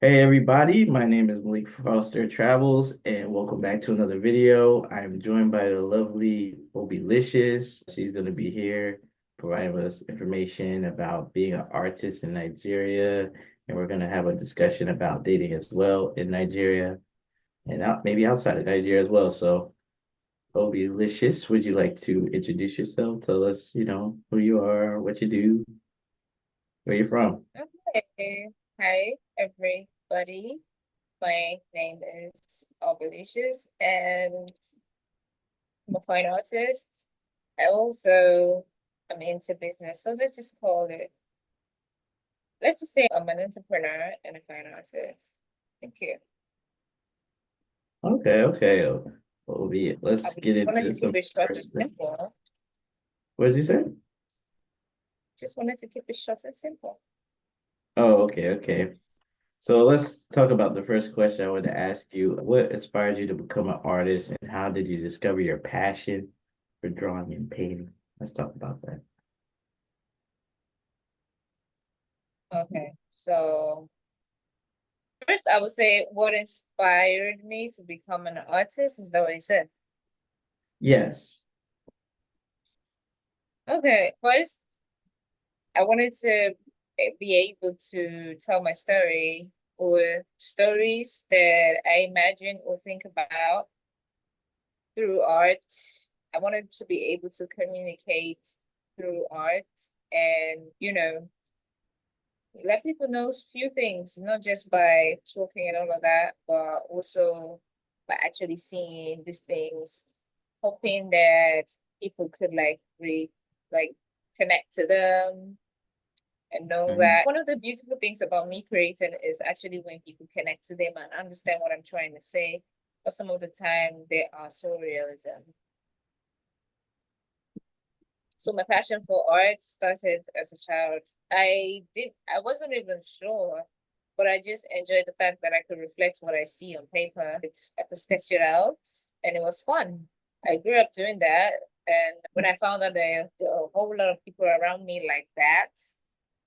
Hey everybody, my name is Malik Foster Travels and welcome back to another video. I'm joined by the lovely Obilicious. She's going to be here providing us information about being an artist in Nigeria, and we're going to have a discussion about dating as well in Nigeria and maybe outside of Nigeria as well. So, Obilicious, would you like to introduce yourself? Tell us, who you are, what you do, where you're from. Okay. Hi, everybody. My name is Obelicious, and I'm a fine artist. I also am into business, so let's just say I'm an entrepreneur and a fine artist. Thank you. Okay. Let's I get wanted into to keep some it short and questions. simple. What did you say? Just wanted to keep it short and simple. Oh, okay. So let's talk about the first question I wanted to ask you. What inspired you to become an artist and how did you discover your passion for drawing and painting? Let's talk about that. Okay, so first I would say what inspired me to become an artist is that what you said. Yes. Okay, first I wanted to be able to tell my story or stories that I imagine or think about through art. I wanted to be able to communicate through art and, let people know a few things, not just by talking and all of that, but also by actually seeing these things, hoping that people could like connect to them and know Mhm. that one of the beautiful things about me creating is actually when people connect to them and understand what I'm trying to say. But some of the time they are surrealism. So my passion for art started as a child. I wasn't even sure, but I just enjoyed the fact that I could reflect what I see on paper. I could sketch it out and it was fun. I grew up doing that. And when I found out there are a whole lot of people around me like that,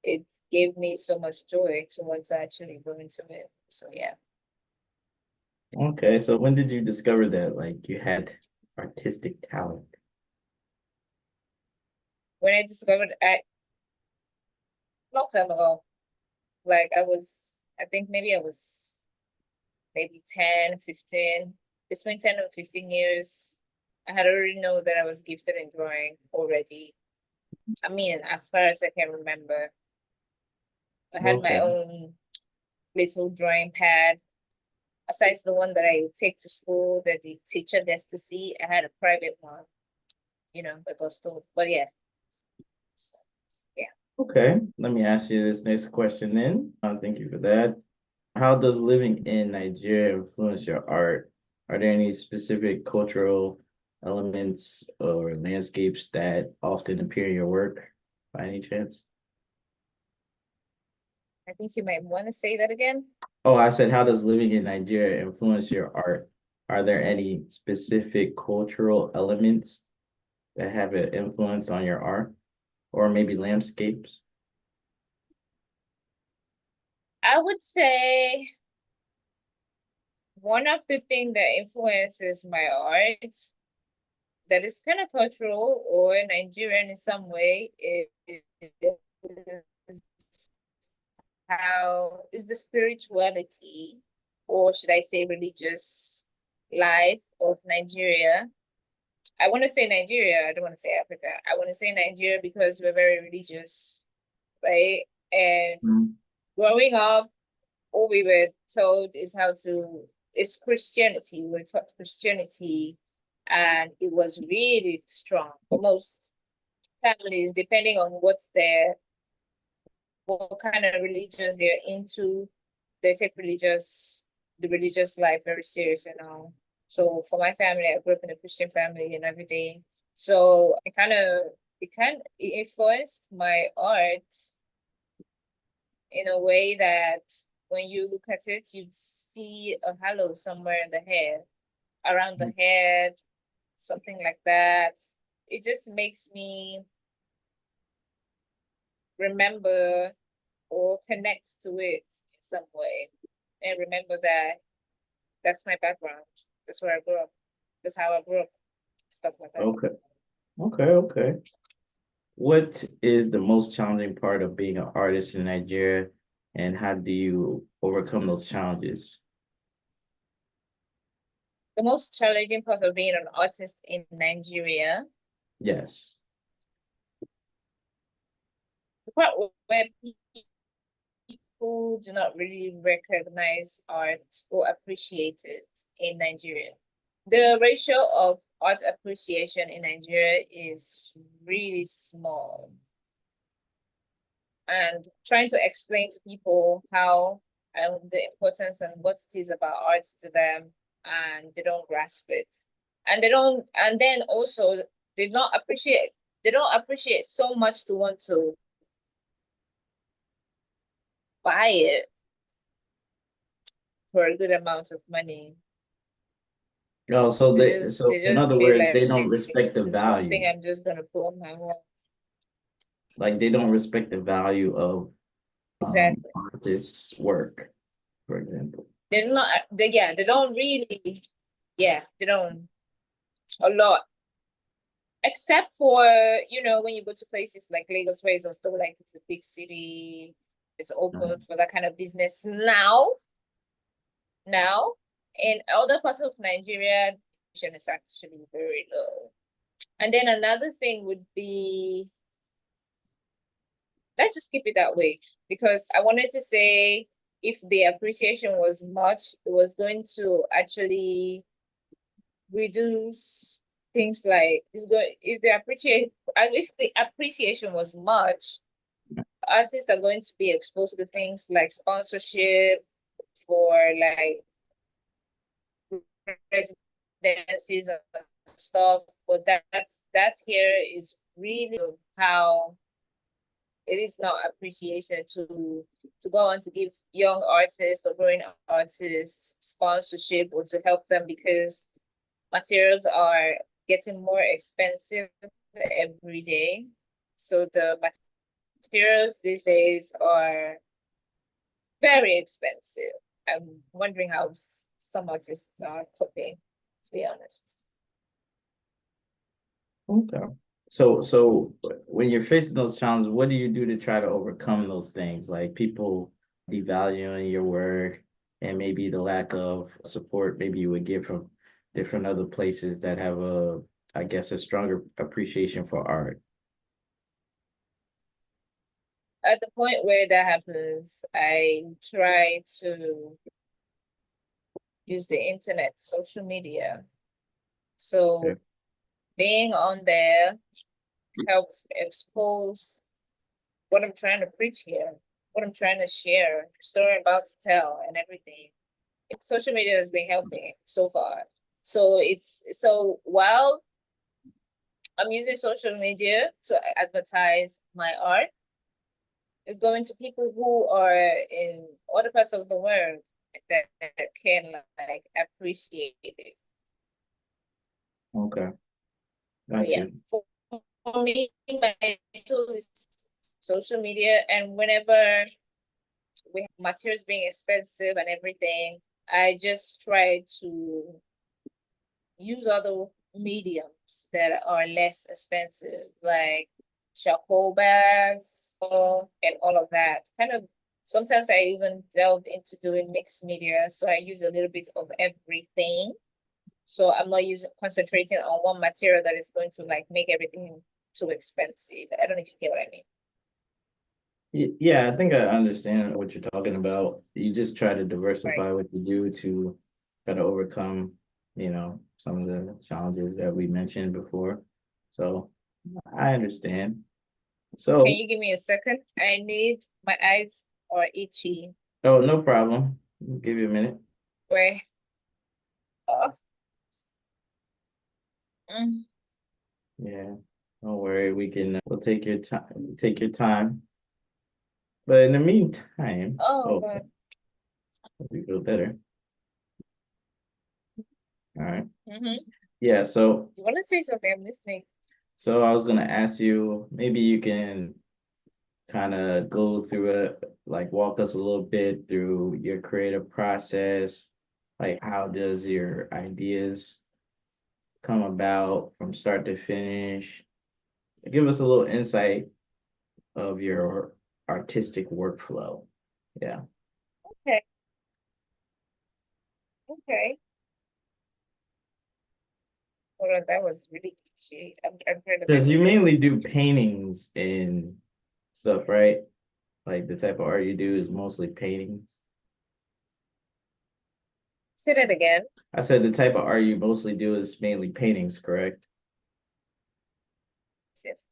it gave me so much joy to want to actually go into it. So yeah. Okay, so when did you discover that like you had artistic talent? When I discovered long time ago, I think maybe I was maybe 10, 15, between 10 and 15 years. I had already know that I was gifted in drawing already. I mean, as far as I can remember, I had my Okay. own little drawing pad. Besides the one that I take to school that the teacher gets to see, I had a private one, that got stolen. But yeah, so, yeah. Okay. Let me ask you this next question then. Thank you for that. How does living in Nigeria influence your art? Are there any specific cultural elements or landscapes that often appear in your work by any chance? I think you might want to say that again. Oh, I said, how does living in Nigeria influence your art? Are there any specific cultural elements that have an influence on your art or maybe landscapes? I would say one of the things that influences my art that is kind of cultural or Nigerian in some way is how is the spirituality, or should I say religious life of Nigeria. I want to say Nigeria, I don't want to say Africa. I want to say Nigeria because we're very religious, right? And Mm. growing up, all we were told is Christianity. We were taught Christianity, and it was really strong for most families, depending on what kind of religions they're into. They take the religious life very serious and all. So for my family, I grew up in a Christian family and everything. So it influenced my art in a way that when you look at it, you'd see a halo somewhere in the head, around the head, something like that. It just makes me remember or connect to it in some way. and remember that that's my background. That's where I grew up. That's how I grew up. Stuff like that. Okay. Okay. What is the most challenging part of being an artist in Nigeria, and how do you overcome those challenges? The most challenging part of being an artist in Nigeria, Yes. the part where people do not really recognize art or appreciate it in Nigeria. The ratio of art appreciation in Nigeria is really small. And trying to explain to people how the importance and what it is about art to them, and they don't grasp it. And they don't, and then also they don't appreciate so much to want to buy it for a good amount of money. Oh, so so They in just other feel words, they like don't respect the it's one thing value. I'm just gonna put on my wall. Like they don't respect the value of Exactly. artists' work, for example. They're not they don't really, they don't a lot. Except for, when you go to places like Lagos, where it's also like it's a big city, it's open Mhm. for that kind of business now. In other parts of Nigeria, is actually very low. And then another thing would be, let's just keep it that way, because I wanted to say if the appreciation was much, it was going to actually reduce things like it's going if the appreciation was much, artists are going to be exposed to things like sponsorship for like residencies and stuff. But that here is really how it is not appreciation to go on to give young artists or growing artists sponsorship or to help them, because materials are getting more expensive every day. So the materials these days are very expensive. I'm wondering how some artists are coping, to be honest. Okay. So when you're facing those challenges, what do you do to try to overcome those things? Like people devaluing your work and maybe the lack of support maybe you would get from different other places that have I guess, a stronger appreciation for art. At the point where that happens, I try to use the internet, social media. Okay. So being on there helps expose what I'm trying to preach here, what I'm trying to share, the story I'm about to tell, and everything. Social media has been helping so far. So while I'm using social media to advertise my art, it's going to people who are in other parts of the world that can like appreciate it. Okay. So Got yeah, you. for me, my tool is social media, and whenever we have materials being expensive and everything, I just try to use other mediums that are less expensive, like charcoal bags, and all of that. Kind of sometimes I even delve into doing mixed media, so I use a little bit of everything. So I'm not using concentrating on one material that is going to like make everything too expensive. I don't know if you get what I mean. Yeah, I think I understand what you're talking about. You just try to Right. diversify what you do to try to overcome, some of the challenges that we mentioned before. So I understand. Can So, you give me a second? I need my eyes are itchy. oh, no problem. I'll give you a minute. Where oh, mm. Yeah, don't worry. We'll take your time. But in the meantime, Oh oh, God. we feel better. All right. Mm-hmm. Yeah. You want to say something? I'm listening. So I was gonna ask you, maybe you can kind of go through it, like walk us a little bit through your creative process. Like, how does your ideas come about from start to finish? Give us a little insight of your artistic workflow. Yeah. Okay, okay. Hold on, that was really cliche. I've heard of Because you it. mainly do paintings and stuff, right? Like the type of art you do is mostly paintings. Say that again. I said the type of art you mostly do is mainly paintings, correct? Yes.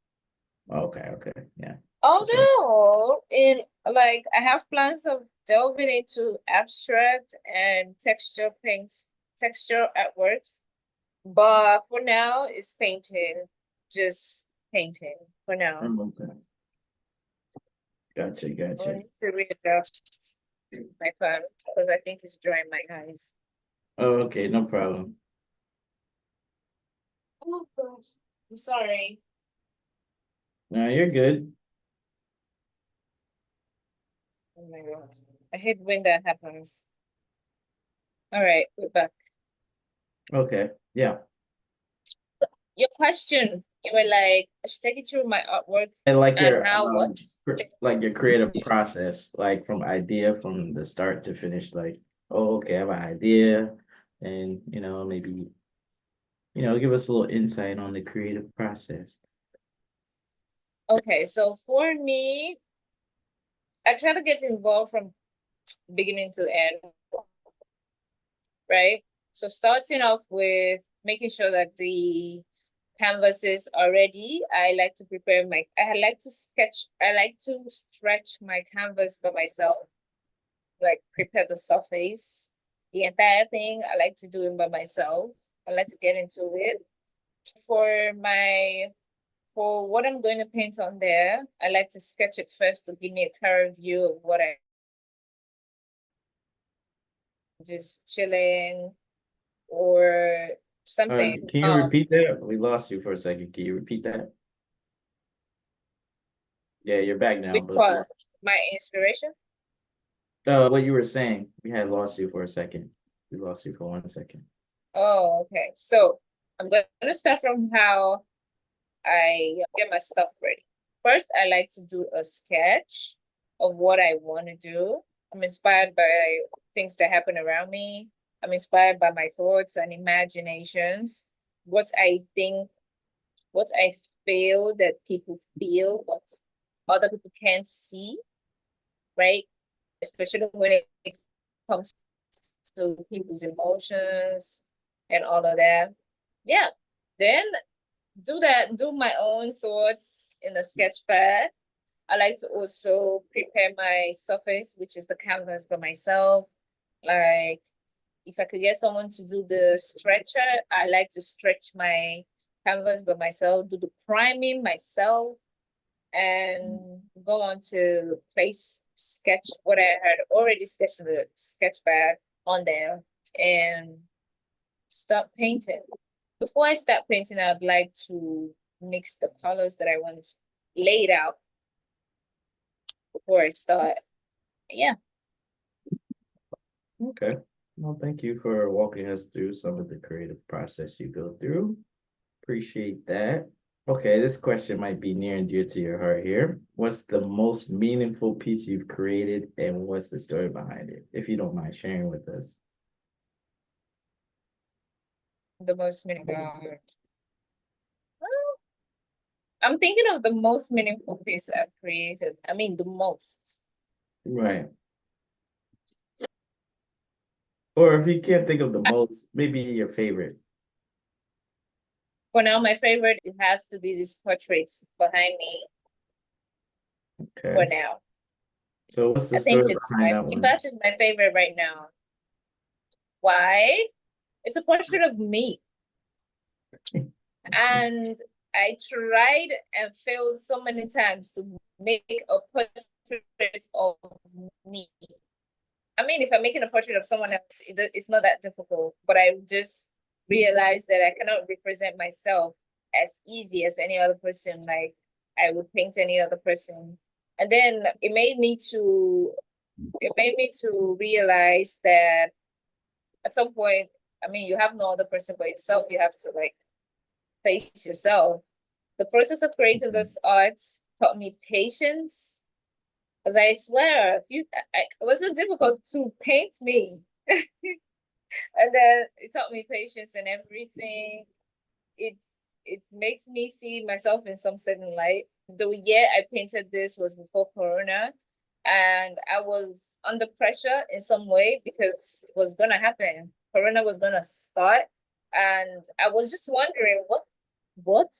Okay, okay, yeah. That's right. Although in like I have plans of delving into abstract and texture artworks, but for now it's painting, just painting for now. Okay. Gotcha, I gotcha. need to readjust my phone because I think it's drying my eyes. Oh, okay, no problem. Oh gosh, I'm sorry. No, you're good. Oh my god, I hate when that happens. All right, we're back. Okay, yeah. Your question, you were like, I should take you through my artwork And like and your how what? like your creative process, like from idea from the start to finish, like, oh, okay, I have an idea, and maybe give us a little insight on the creative process. Okay, so for me, I try to get involved from beginning to end, right? So starting off with making sure that the canvases are ready. I like to stretch my canvas by myself, like prepare the surface, the entire thing. I like to do it by myself. I like to get into it. For my For what I'm going to paint on there, I like to sketch it first to give me a clearer view of what I just chilling or something Can you calm. repeat that? We lost you for a second. Can you repeat that? Yeah, you're back now, Which but part? My inspiration? what you were saying, we had lost you for a second. We lost you for 1 second. Oh, okay. So I'm going to start from how I get my stuff ready. First, I like to do a sketch of what I want to do. I'm inspired by things that happen around me. I'm inspired by my thoughts and imaginations. What I think, what I feel that people feel, what other people can't see, right? Especially when it comes to people's emotions and all of that. Yeah. Then do my own thoughts in a sketch pad. I like to also prepare my surface, which is the canvas by myself. Like if I could get someone to do the stretcher, I like to stretch my canvas by myself, do the priming myself, and go on to place sketch what I had already sketched in the sketch pad on there and start painting. Before I start painting, I'd like to mix the colors that I want laid out before I start. Yeah. Okay. Well, thank you for walking us through some of the creative process you go through. Appreciate that. Okay, this question might be near and dear to your heart here. What's the most meaningful piece you've created and what's the story behind it? If you don't mind sharing with us. The most meaningful. I'm thinking of the most meaningful piece I've created. I mean, the most. Right. Or if you can't think of the most, maybe your favorite. For now, my favorite, it has to be these portraits behind me for Okay. now. So what's the I think story it's behind my, that in one? fact, it's my favorite right now. Why? It's a portrait of me. And I tried and failed so many times to make a portrait of me. I mean, if I'm making a portrait of someone else, it's not that difficult, but I just realized that I cannot represent myself as easy as any other person. Like I would paint any other person. And then it made me to realize that at some point, I mean, you have no other person but yourself. You have to like face yourself. The process of creating this art taught me patience. Because I swear, it wasn't difficult to paint me. And then it taught me patience and everything. It makes me see myself in some certain light. The year I painted this was before Corona, and I was under pressure in some way because it was gonna happen. Corona was gonna start, and I was just wondering what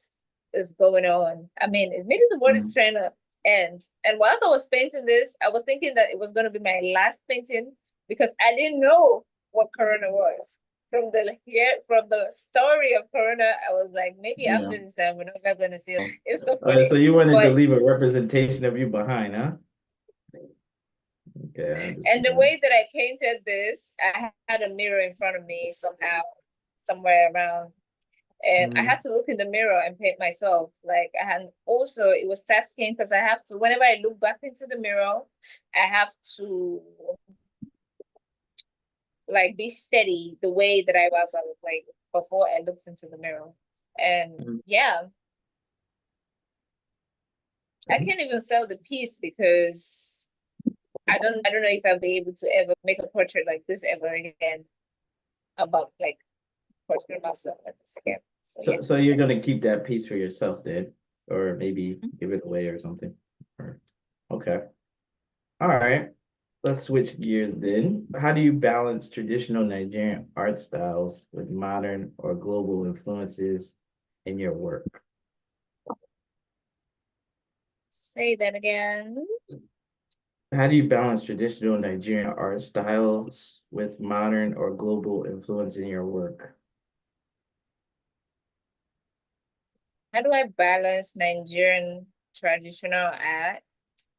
is going on. I mean, maybe the world is trying to end. And whilst I was painting this, I was thinking that it was gonna be my last painting because I didn't know what Corona was. From the story of Corona, I was like, maybe Yeah. after this time we're not gonna see it. It's so All right, so funny. you wanted to But leave a representation of you behind, huh? Okay, I and the understand. way that I painted this, I had a mirror in front of me somehow, somewhere around. And I had to look in the mirror and paint myself. Like I had also it was tasking because I have to whenever I look back into the mirror, I have to like be steady the way that I was like before I looked into the mirror. And yeah, I can't even sell the piece because I don't know if I'll be able to ever make a portrait like this ever again about like portrait myself like this again. So yeah. So you're gonna keep that piece for yourself then, or maybe give it away or something. Okay. All right. Let's switch gears then. How do you balance traditional Nigerian art styles with modern or global influences in your work? Say that again. How do you balance traditional Nigerian art styles with modern or global influence in your work? How do I balance Nigerian traditional art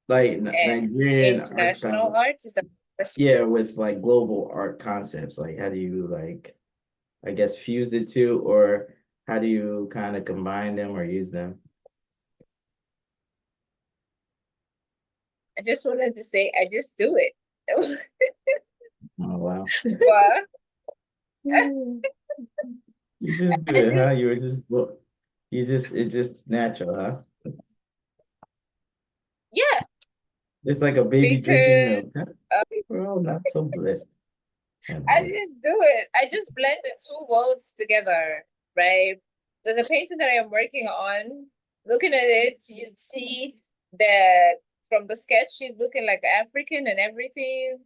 Like and Nigerian art international styles, art? Is the question. yeah, with like global art concepts. Like how do you like, I guess, fuse the two, or how do you kind of combine them or use them? I just wanted to say I just do it. Oh wow. But You just do I it, huh? just You were just it's just natural, huh? yeah, It's like a baby drinking milk. because Huh? Well, not so blessed. I Anyway. just do it. I just blend the two worlds together, right? There's a painting that I am working on. Looking at it, you'd see that from the sketch, she's looking like African and everything,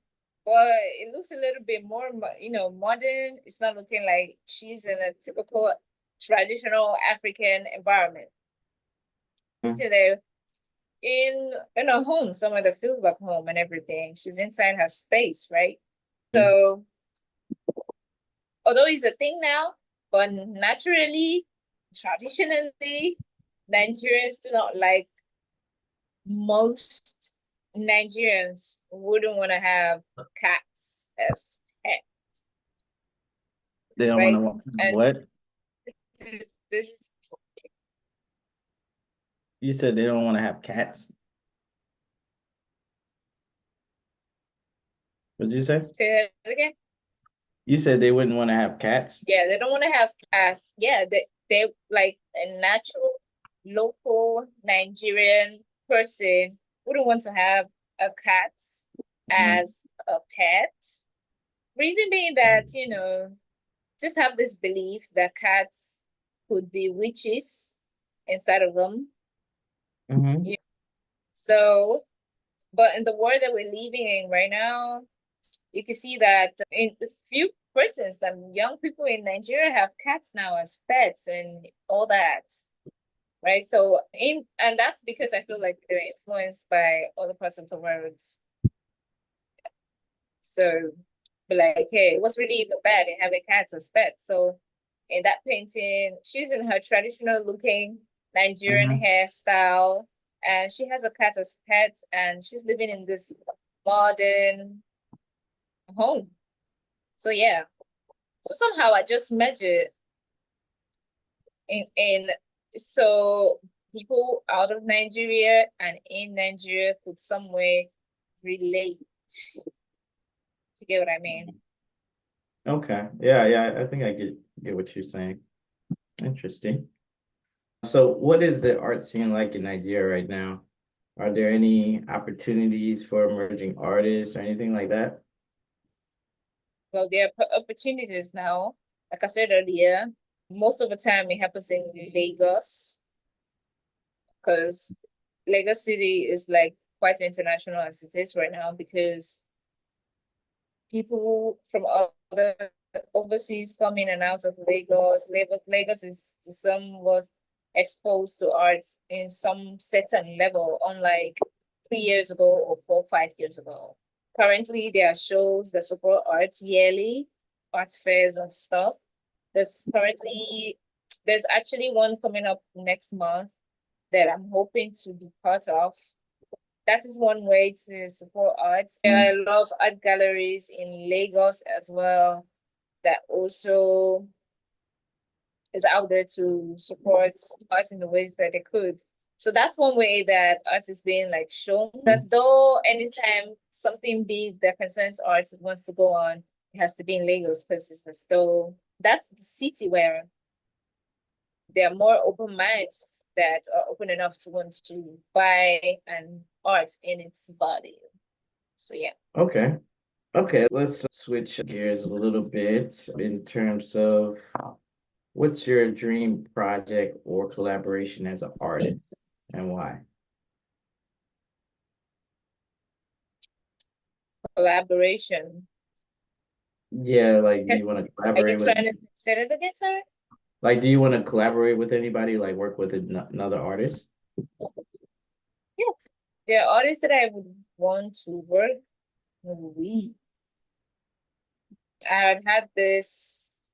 but it looks a little bit more, modern. It's not looking like she's in a typical traditional African environment. Sitting there in a home, somewhere that feels like home and everything. She's inside her space, right? So although it's a thing now, but naturally, traditionally, Nigerians do not like most Nigerians wouldn't want to have cats as pet, They don't right? want to And what? this You said they don't want to have cats. What did you say? say that again. You said they wouldn't want to have cats. Yeah, they don't want to have cats. Yeah, they like a natural local Nigerian person wouldn't want to have a cat Mhm. as a pet. Reason being that, just have this belief that cats could be witches inside of them. Mhm. Yeah. So, but in the world that we're living in right now, you can see that in a few persons, that young people in Nigeria have cats now as pets and all that. Right. So and that's because I feel like they're influenced by other parts of the world. So be like, hey, what's really even bad in having cats as pets? So in that painting, she's in her traditional looking Nigerian Mhm. hairstyle, and she has a cat as pet, and she's living in this modern home. So yeah. So somehow I just measured in so people out of Nigeria and in Nigeria could some way relate. You get what I mean? Okay. Yeah. I think I get what you're saying. Interesting. So what is the art scene like in Nigeria right now? Are there any opportunities for emerging artists or anything like that? Well, there are opportunities now. Like I said earlier, most of the time it happens in Lagos because Lagos City is like quite international as it is right now because people from other overseas come in and out of Lagos. Lagos is somewhat exposed to arts in some certain level, unlike 3 years ago or 4, 5 years ago. Currently, there are shows that support arts yearly, art fairs and stuff. There's actually one coming up next month that I'm hoping to be part of. That is one way to support art. I love art galleries in Lagos as well that also is out there to support art in the ways that they could. So that's one way that art is being like shown. As though anytime something big that concerns art wants to go on, it has to be in Lagos because it's as though that's the city where there are more open minds that are open enough to want to buy an art in its body. So yeah. Okay. Okay, let's switch gears a little bit in terms of what's your dream project or collaboration as an artist and why? Collaboration. Yeah, like do you want to Are you collaborate with trying to say it again, sorry? like do you want to collaborate with anybody, like work with another artist? Yeah. There are artists that I would want to work with. I had this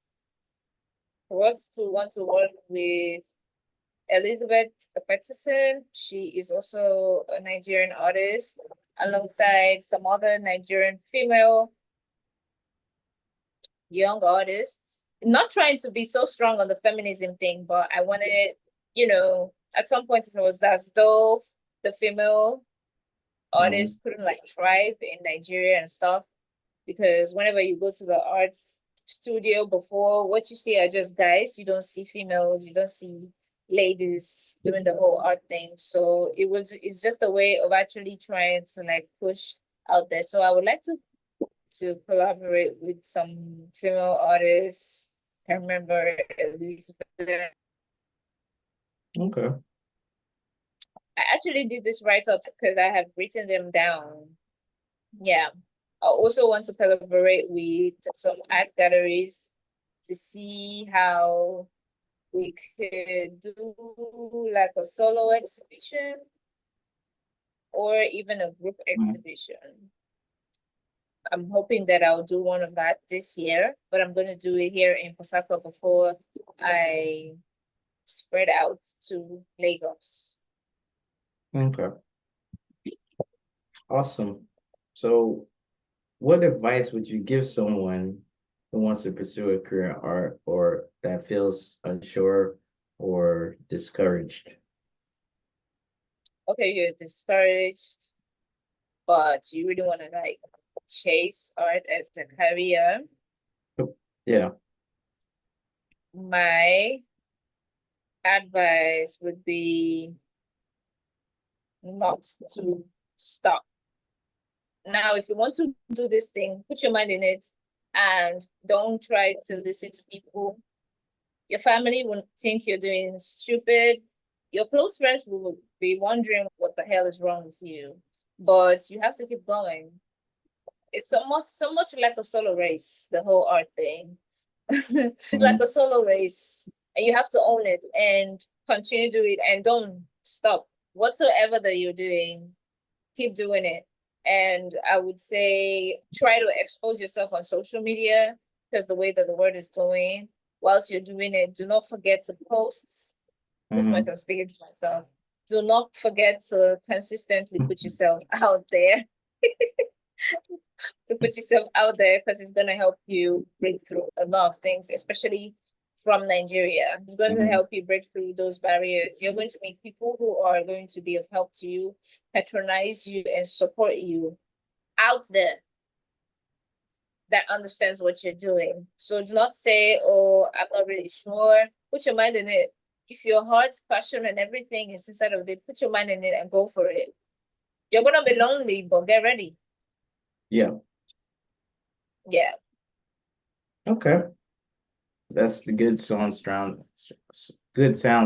wants to want to work with Elizabeth Peterson. She is also a Nigerian artist, alongside some other Nigerian female young artists. Not trying to be so strong on the feminism thing, but I wanted, at some point it was as though the female artists couldn't like thrive in Nigeria and stuff. Because whenever you go to the arts studio before, what you see are just guys. You don't see females, you don't see ladies doing the whole art thing. So it's just a way of actually trying to like push out there. So I would like to collaborate with some female artists. I remember Elizabeth. Okay. I actually did this write up because I have written them down. Yeah. I also want to collaborate with some art galleries to see how we could do like a solo exhibition or even a group exhibition. I'm hoping that I'll do one of that this year, but I'm going to do it here in Osaka before I spread out to Lagos. Okay. Awesome. So what advice would you give someone who wants to pursue a career in art or that feels unsure or discouraged? Okay, you're discouraged, but you really want to like chase art as a career. Yeah. My advice would be not to stop. Now, if you want to do this thing, put your mind in it and don't try to listen to people. Your family will think you're doing stupid. Your close friends will be wondering what the hell is wrong with you. But you have to keep going. It's so much like a solo race, the whole art thing. It's like a solo race, and you have to own it and continue to do it and don't stop. Whatsoever that you're doing, keep doing it. And I would say try to expose yourself on social media because the way that the word is going, whilst you're doing it, do not forget to post. At this point, I'm speaking to myself. Do not forget to consistently put yourself out there. To put yourself out there because it's gonna help you break through a lot of things, especially from Nigeria. It's going to Mhm. help you break through those barriers. You're going to meet people who are going to be of help to you, patronize you, and support you out there that understands what you're doing. So do not say, oh, I'm not really sure. Put your mind in it. If your heart's passion and everything is inside of it, put your mind in it and go for it. You're gonna be lonely, but get ready. Yeah. Yeah. Okay. That's the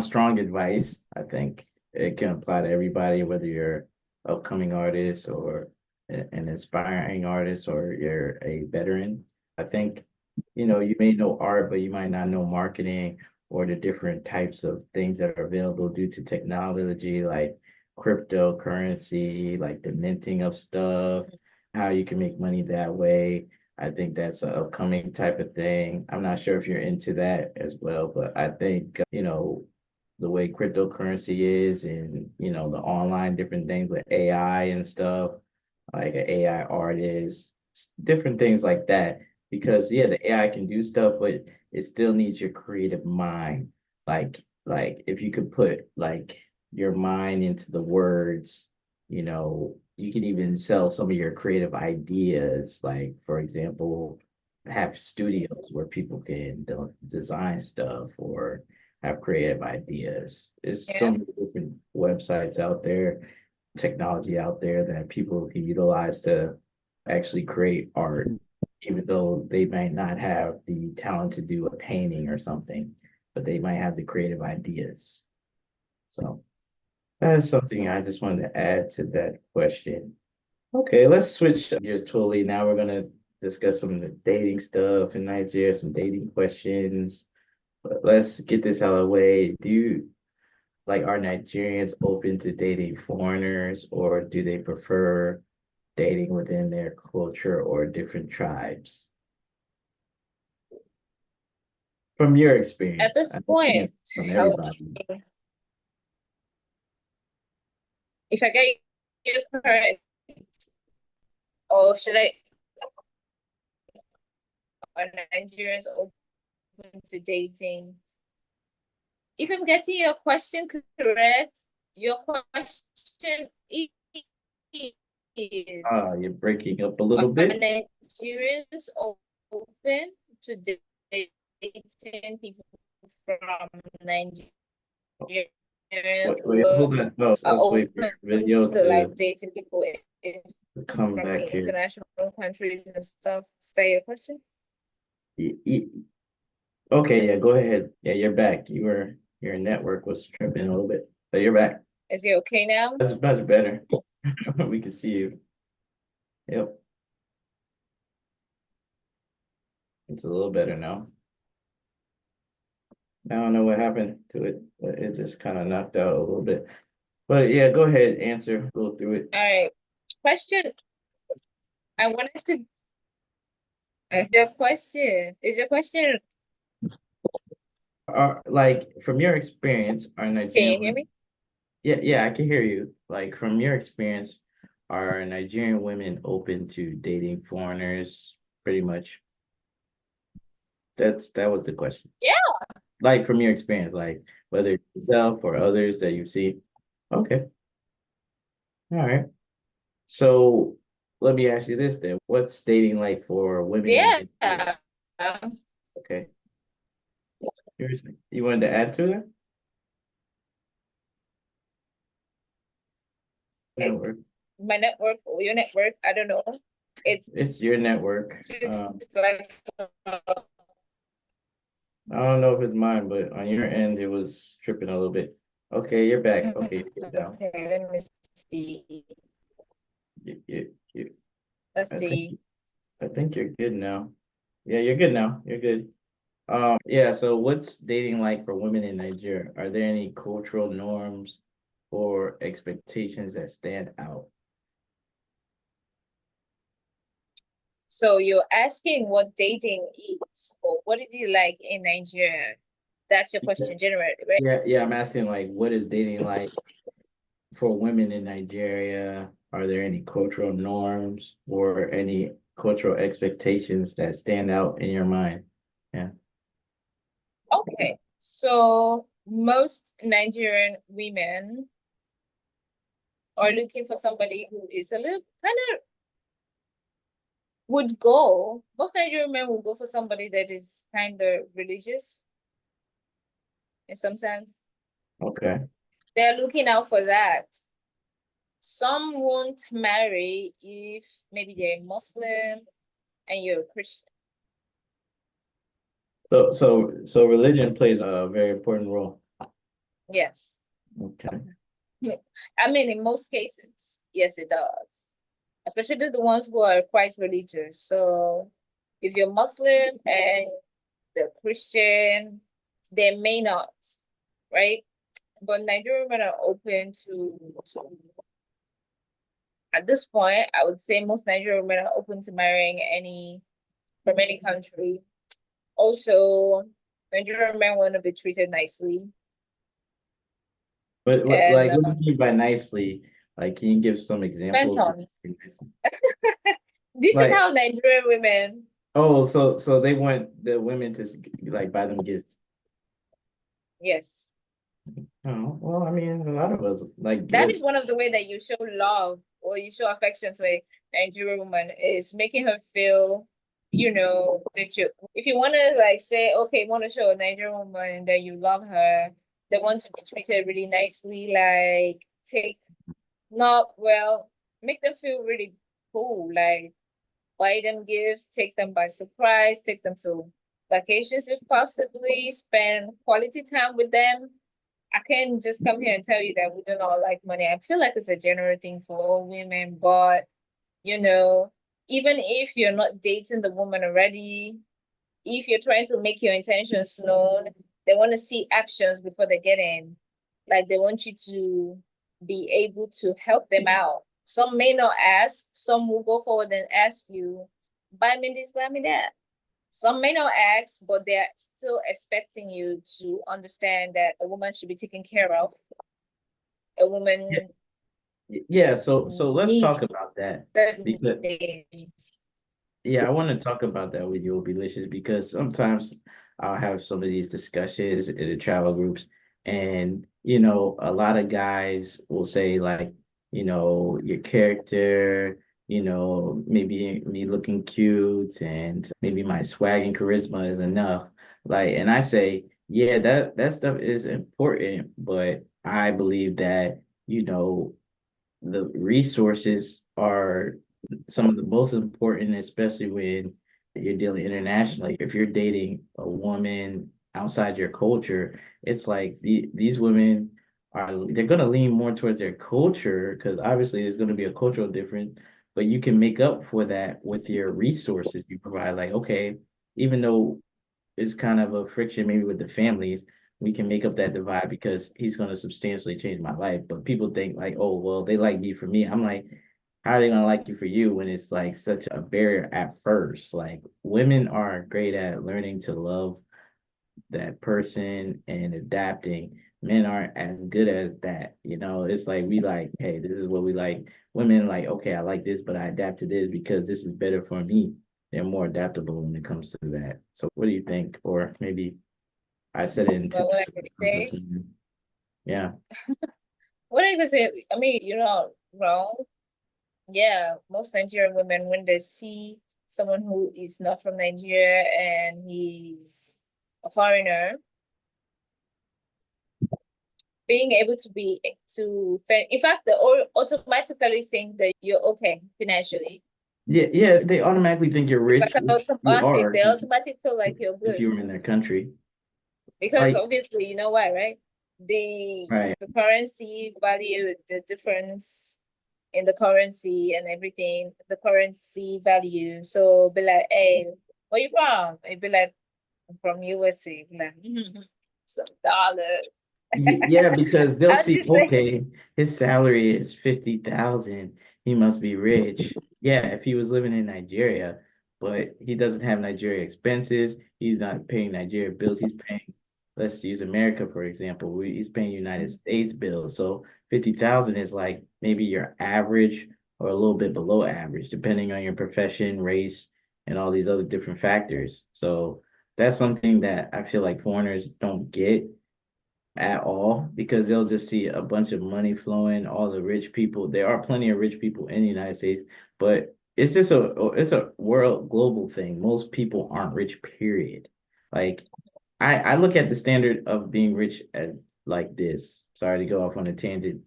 strong advice. I think it can apply to everybody, whether you're upcoming artist or an aspiring artist or you're a veteran. I think, you may know art, but you might not know marketing or the different types of things that are available due to technology, like cryptocurrency, like the minting of stuff, how you can make money that way. I think that's an upcoming type of thing. I'm not sure if you're into that as well, but I think, the way cryptocurrency is and, the online different things with AI and stuff, like an AI artist, different things like that. Because yeah, the AI can do stuff, but it still needs your creative mind. Like if you could put like your mind into the words, you can even sell some of your creative ideas. Like for example, have studios where people can design stuff or have creative ideas. There's so Yeah. many different websites out there, technology out there that people can utilize to actually create art, even though they might not have the talent to do a painting or something, but they might have the creative ideas. So that is something I just wanted to add to that question. Okay, let's switch gears totally. Now we're gonna discuss some of the dating stuff in Nigeria, some dating questions. But let's get this out of the way. Are Nigerians open to dating foreigners, or do they prefer dating within their culture or different tribes? From your At experience, this I don't point, think from I would everybody. say if I get you correct, or should I are Nigerians open to dating? If I'm getting your question correct, your question is You're breaking up a are little bit. Nigerians open to dating people from Nigeria Wait, or hold on. No, are let's wait for open your video to like dating people to come from back here. international countries and stuff? Is that your question? Y- y- Okay, yeah, go ahead. Yeah, you're back. Your network was tripping a little bit, but you're back. Is it okay now? That's much better. We can see you. Yep, it's a little better now. I don't know what happened to it, but it just kind of knocked out a little bit. But yeah, go ahead, answer, go through it. All right. Question. I wanted to the question. Is your question, Like from your experience, are can Nigerian you hear me? Yeah, yeah, I can hear you. Like from your experience, are Nigerian women open to dating foreigners? Pretty much. That was the question. Yeah. Like from your experience, like whether it's yourself or others that you've seen. Okay, all right. So let me ask you this then. What's dating like for women in Yeah. Nigeria? Okay. Seriously. You wanted to add to that? It's Network. my network or your network. I don't know. It's It's your network. just like I don't know if it's mine, but on your end it was tripping a little bit. Okay, you're back. Okay, you're good now. okay, let me see. You, Let's I think see. I think you're good now. Yeah, you're good now. You're good. Yeah, so what's dating like for women in Nigeria? Are there any cultural norms or expectations that stand out? So you're asking what dating is or what is it like in Nigeria? That's your Yeah, question generally, right? yeah, I'm asking like what is dating like for women in Nigeria? Are there any cultural norms or any cultural expectations that stand out in your mind? Yeah. Okay, so most Nigerian women are looking for somebody who is a little kind of would go. Most Nigerian men would go for somebody that is kind of religious in some sense. Okay. They're looking out for that. Some won't marry if maybe they're Muslim and you're a Christian. So religion plays a very important role. Yes. Okay. I mean, in most cases, yes, it does. Especially the ones who are quite religious. So if you're Muslim and the Christian, they may not, right? But Nigerian women are open to at this point, I would say most Nigerian women are open to marrying any from any country. Also, Nigerian men want to be treated nicely. But what, And like, what do you mean by nicely? Like, can you give some spent examples? on. This is Like, how Nigerian women, oh, so they want the women to like buy them gifts. yes. Oh, well, I mean, a lot of us like That gifts. is one of the way that you show love or you show affection to a Nigerian woman is making her feel, that if you want to like say, okay, you want to show a Nigerian woman that you love her, they want to be treated really nicely, like take not well, make them feel really cool, like buy them gifts, take them by surprise, take them to vacations if possibly, spend quality time with them. I can't just come here and tell you that we do not like money. I feel like it's a general thing for all women, but you know, even if you're not dating the woman already, if you're trying to make your intentions known, they want to see actions before they get in. Like they want you to be able to help them out. Some may not ask, some will go forward and ask you, buy me this, buy me that. Some may not ask, but they're still expecting you to understand that a woman should be taken care of. A Yeah, woman yeah. So let's talk needs about that certain because things. yeah, I want to talk about that with you, Delicious, because sometimes I'll have some of these discussions in the travel groups, and a lot of guys will say like, your character, maybe me looking cute, and maybe my swag and charisma is enough. Like, and I say, yeah, that stuff is important, but I believe that, the resources are some of the most important, especially when you're dealing internationally. If you're dating a woman outside your culture, it's like these women they're gonna lean more towards their culture because obviously there's gonna be a cultural difference, but you can make up for that with your resources you provide. Like, okay, even though it's kind of a friction maybe with the families, we can make up that divide because he's going to substantially change my life. But people think like, oh, well, they like me for me. I'm like, how are they going to like you for you when it's like such a barrier at first? Like, women are great at learning to love that person and adapting. Men aren't as good as that. It's like we like, hey, this is what we like. Women like, okay, I like this, but I adapt to this because this is better for me. They're more adaptable when it comes to that. So what do you think? Or maybe I said it in two But what I different could say, concepts. Yeah. what I could say, I mean, you're not wrong. Yeah, most Nigerian women, when they see someone who is not from Nigeria and he's a foreigner, being able to in fact, they all automatically think that you're okay financially. Yeah, yeah, they automatically think you're It's like rich, an which you automatic. are, They because automatically feel like you're if good you were in their country. because Like, obviously you know why, right? The right. the currency value, the difference in the currency and everything, the currency value. So be like, hey, where you from? It be like, I'm from USA. Be like, some dollars. Yeah, because they'll I'll see, just say, okay, his salary is 50,000. He must be rich. Yeah, if he was living in Nigeria, but he doesn't have Nigeria expenses, he's not paying Nigeria bills. He's paying, let's use America, for example. He's paying United States bills. So 50,000 is like maybe your average or a little bit below average, depending on your profession, race, and all these other different factors. So that's something that I feel like foreigners don't get at all because they'll just see a bunch of money flowing, all the rich people. There are plenty of rich people in the United States, but it's a world global thing. Most people aren't rich, period. Like I look at the standard of being rich as like this. Sorry to go off on a tangent,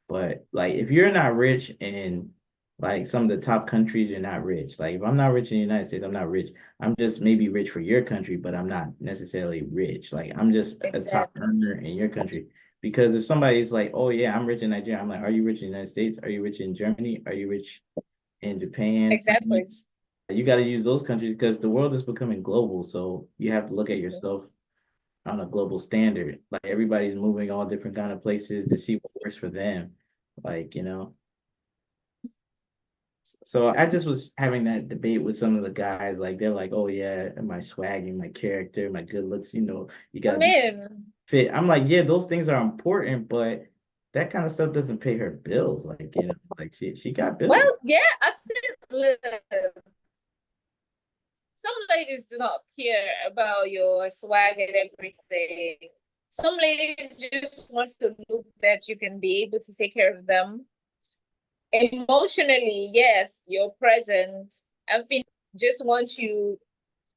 but like if you're not rich in like some of the top countries, you're not rich. Like if I'm not rich in the United States, I'm not rich. I'm just maybe rich for your country, but I'm not necessarily rich. Like I'm just a top Exactly. earner in your country. Because if somebody's like, oh yeah, I'm rich in Nigeria, I'm like, are you rich in the United States? Are you rich in Germany? Are you rich in Japan, Exactly. France? You got to use those countries because the world is becoming global. So you have to look at Mhm. yourself on a global standard. Like everybody's moving all different kind of places to see what works for them. Like, you know. So I just was having that debate with some of the guys. Like they're like, "Oh yeah, my swag and my character, my good looks. You I gotta be mean, fit." I'm like, "Yeah, those things are important, but that kind of stuff doesn't pay her bills. Like like she got bills." well, yeah, I think some ladies do not care about your swag and everything. Some ladies just want to look that you can be able to take care of them. Emotionally, yes, you're present. I think just want you.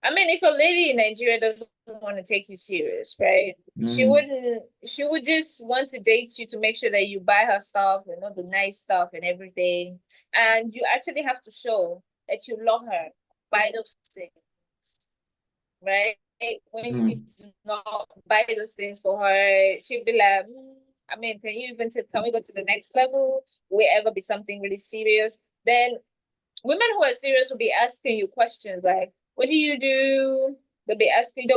I mean, if a lady in Nigeria doesn't want to take you serious, right? She Mm, wouldn't, she would just want to date you to make sure that you buy her stuff and all the nice stuff and everything. And you actually have to show that you love her by those things, right? When you mm, do not buy those things for her, she'll be like, I mean, can we go to the next level? Will it ever be something really serious? Then women who are serious will be asking you questions like, what do you do? They'll be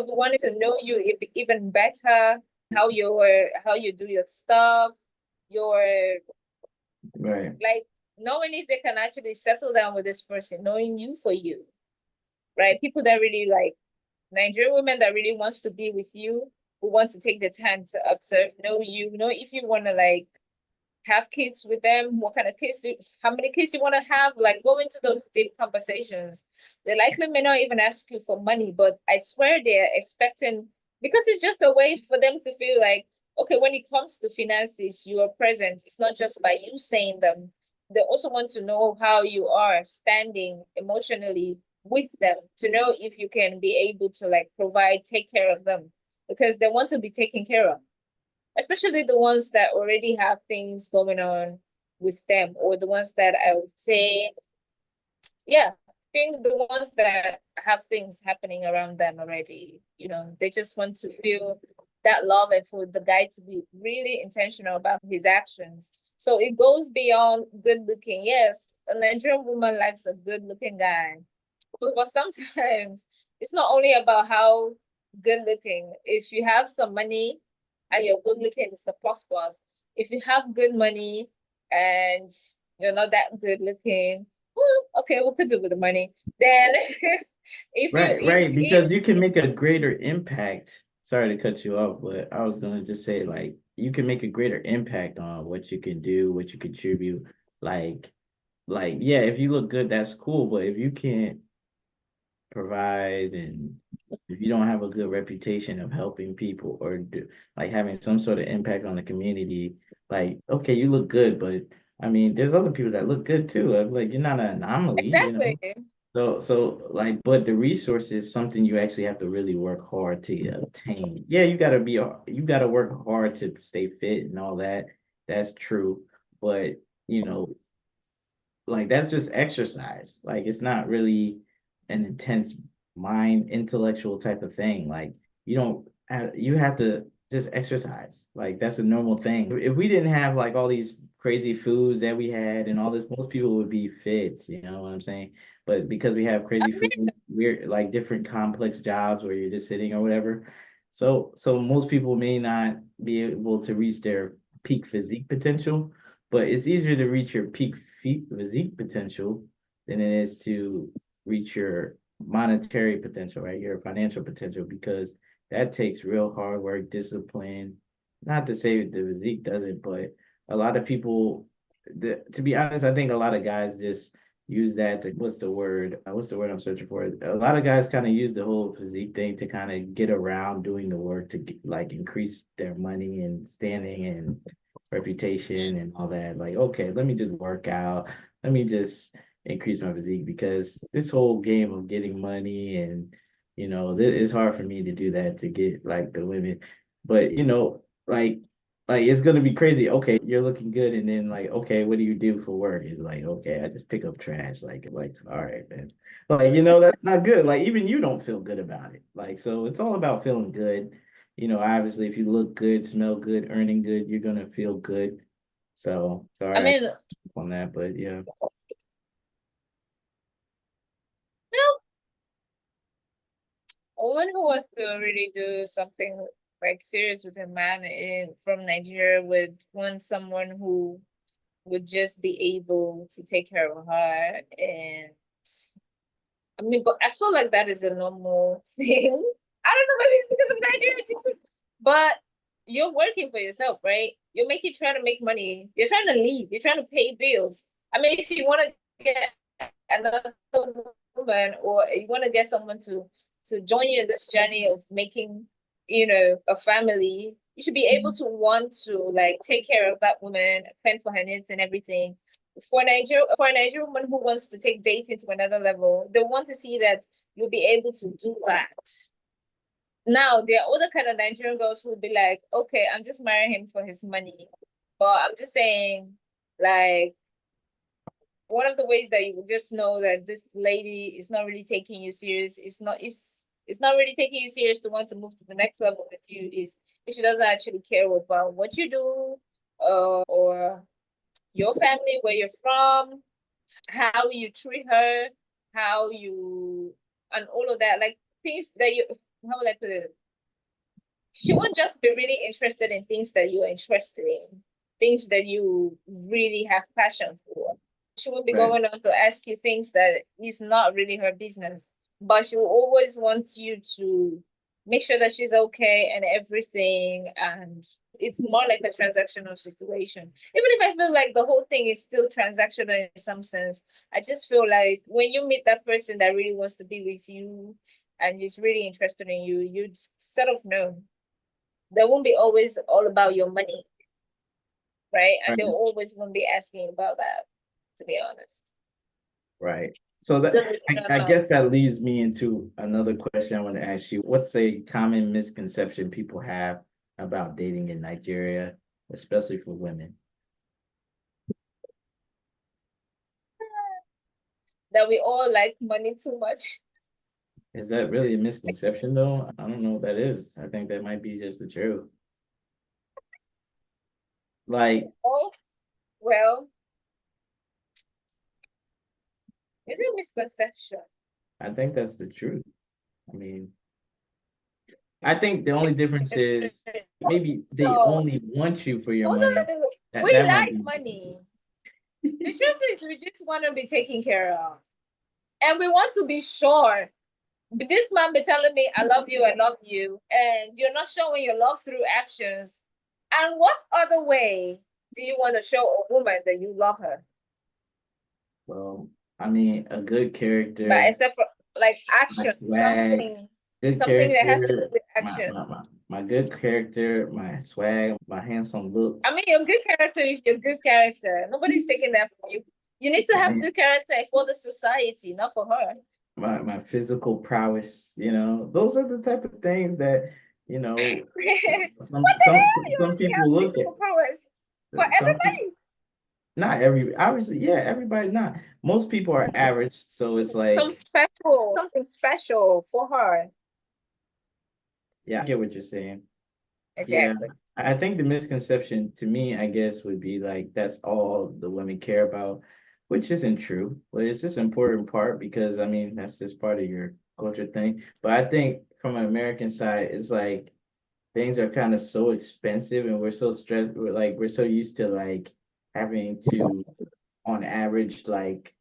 wanting to know you even better, how you do your stuff, your right. like knowing if they can actually settle down with this person, knowing you for you, right? People that really like Nigerian women that really wants to be with you, who want to take the time to observe, know you, know if you want to like have kids with them, what kind of how many kids you want to have, like go into those deep conversations. They likely may not even ask you for money, but I swear they're expecting, because it's just a way for them to feel like, okay, when it comes to finances, you are present. It's not just by you saying them. They also want to know how you are standing emotionally with them, to know if you can be able to like provide, take care of them, because they want to be taken care of, especially the ones that already have things going on with them, or the ones that I would say, yeah, I think the ones that have things happening around them already, they just want to feel that love and for the guy to be really intentional about his actions. So it goes beyond good looking. Yes, a Nigerian woman likes a good looking guy, but sometimes it's not only about how good looking. If you have some money and you're good looking, it's a plus plus. If you have good money and you're not that good looking, well, okay, we could do with the money. Then if you Right, right, because you can make a greater impact. Sorry to cut you off, but I was gonna just say like you can make a greater impact on what you can do, what you contribute. Like, yeah, if you look good, that's cool, but if you can't provide and if you don't have a good reputation of helping people or like having some sort of impact on the community, like okay, you look good, but I mean, there's other people that look good too. Like you're not an anomaly. exactly, So like, but the resource is something you actually have to really work hard to obtain. Yeah, you gotta work hard to stay fit and all that. That's true. But, you know, like that's just exercise. Like it's not really an intense mind intellectual type of thing. Like you don't have, you have to just exercise. Like that's a normal thing. If we didn't have like all these crazy foods that we had and all this, most people would be fit, you know what I'm saying? But because we have I crazy food, mean, we're like different complex jobs where you're just sitting or whatever. So most people may not be able to reach their peak physique potential, but it's easier to reach your peak physique potential than it is to reach your monetary potential, right? Your financial potential, because that takes real hard work, discipline. Not to say the physique doesn't, but a lot of people, to be honest, I think a lot of guys just, use that to, what's the word? What's the word I'm searching for? A lot of guys kind of use the whole physique thing to kind of get around doing the work to get, like increase their money and standing and reputation and all that. Like, okay, let me just work out. Let me just increase my physique because this whole game of getting money and it's hard for me to do that to get like the women. But like it's gonna be crazy. Okay, you're looking good, and then like, okay, what do you do for work? It's like, okay, I just pick up trash. Like, all right, man. Like, that's not good. Like, even you don't feel good about it. Like, so it's all about feeling good. Obviously, if you look good, smell good, earning good, you're gonna feel good. So I sorry mean, on that, but yeah. no, a woman who wants to really do something like serious with a man from Nigeria would want someone who would just be able to take care of her. And I mean, but I feel like that is a normal thing. I don't know, maybe it's because of Nigeria, Jesus, but you're working for yourself, right? Trying to make money. You're trying to leave. You're trying to pay bills. I mean, if you want to get another woman, or you want to get someone to join you in this journey of making, a family, you should be able to want to like take care of that woman, fend for her needs and everything. For a Nigerian woman who wants to take dating to another level, they want to see that you'll be able to do that. Now, there are other kind of Nigerian girls who'll be like, okay, I'm just marrying him for his money. But I'm just saying, like, one of the ways that you will just know that this lady is not really taking you serious, it's not really taking you serious to want to move to the next level with you, is if she doesn't actually care about what you do, or your family, where you're from, how you treat her, how you, and all of that, like things that you, how will I put it? She won't just be really interested in things that you're interested in, things that you really have passion for. She won't be Right. going on to ask you things that is not really her business, but she will always want you to make sure that she's okay and everything. And it's more like a transactional situation. Even if I feel like the whole thing is still transactional in some sense, I just feel like when you meet that person that really wants to be with you and is really interested in you, you sort of know they won't be always all about your money, right? And they're Right. always going to be asking about that, to be honest. Right. So that I guess that leads me into another question I want to ask you. What's a common misconception people have about dating in Nigeria, especially for women? That we all like money too much. Is that really a misconception though? I don't know what that is. I think that might be just the truth. Like, Oh, well, it's a misconception. I think that's the truth. I mean, I think the only difference is maybe they No, only want you for your hold money. on. That We that might like be money. The truth is, we just want to be taken care of. And we want to be sure. This man be telling me, I love you, and you're not showing your love through actions. And what other way do you want to show a woman that you love her? well, I mean, a good But character, except for like my action, swag, good something that has to do character, with my action. my my, my good character, my swag, my handsome I looks, mean, your good character is your good character. Nobody's taking that from you. You need to have my good character for the society, not for her. my physical prowess, those are the type of things that, you know, What the hell? You some already people have look physical prowess for at. Some people, everybody. not every, obviously, yeah, everybody's not. Most people are average, so it's Some like, special, something special for her. yeah, I get what you're saying. Yeah, Exactly. I think the misconception to me, I guess, would be like that's all the women care about, which isn't true, but it's just an important part because I mean that's just part of your culture thing. But I think from an American side, it's like things are kind of so expensive and we're so stressed, we're so used to like having to on average like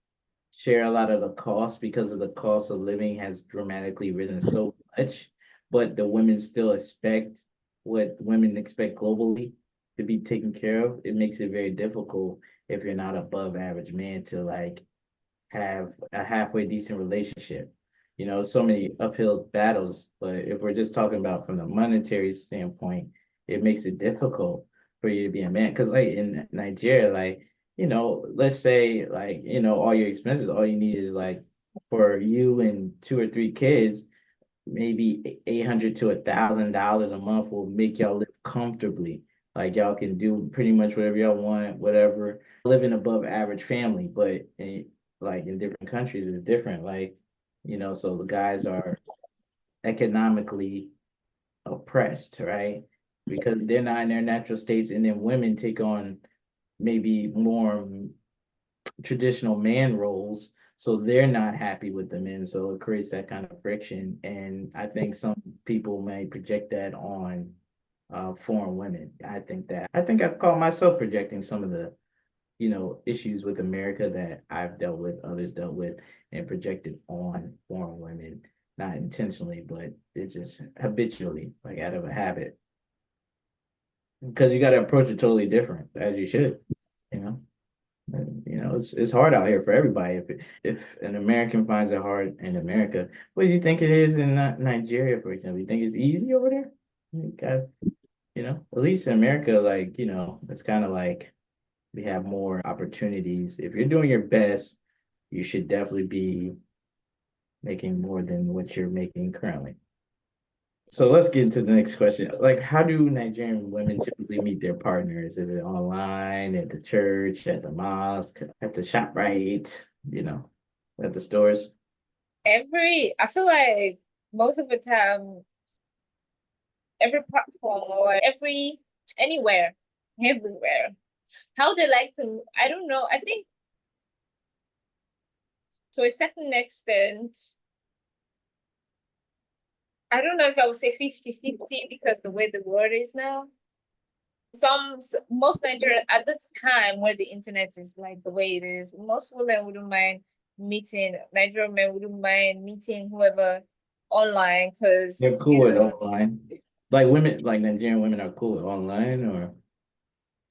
share a lot of the cost because of the cost of living has dramatically risen so much, but the women still expect what women expect globally to be taken care of. It makes it very difficult if you're not above average man to like have a halfway decent relationship. You know, so many uphill battles, but if we're just talking about from the monetary standpoint, it makes it difficult for you to be a man. Because like in Nigeria, like, you know, let's say like, you know, all your expenses, all you need is like for you and two or three kids, maybe 800 to $1,000 a month will make y'all live comfortably. Like y'all can do pretty much whatever y'all want, whatever. Living above average family, but like in different countries it's different. Like, you know, so the guys are economically oppressed, right? Because they're not in their natural states, and then women take on maybe more traditional man roles, so they're not happy with the men, so it creates that kind of friction. And I think some people may project that on foreign women. I think I've caught myself projecting some of the, you know, issues with America that I've dealt with, others dealt with, and projected on foreign women, not intentionally, but it's just habitually, like out of a habit. Because you got to approach it totally different, as you should, you know. You know, it's hard out here for everybody. If an American finds it hard in America, what do you think it is in Nigeria, for example? You think it's easy over there? You got, you know, at least in America, like, you know, it's kind of like we have more opportunities. If you're doing your best, you should definitely be making more than what you're making currently. So let's get into the next question. Like, how do Nigerian women typically meet their partners? Is it online, at the church, at the mosque, at the shop right, you know, at the stores? I feel like most of the time, every platform or anywhere, everywhere. How they like to, I don't know. I think to a certain extent, I don't know if I would say 50-50 because the way the world is now. Most Nigerian at this time where the internet is like the way it is, most women wouldn't mind meeting Nigerian men wouldn't mind meeting whoever online They're because cool with online. Like women, like Nigerian women are cool with online or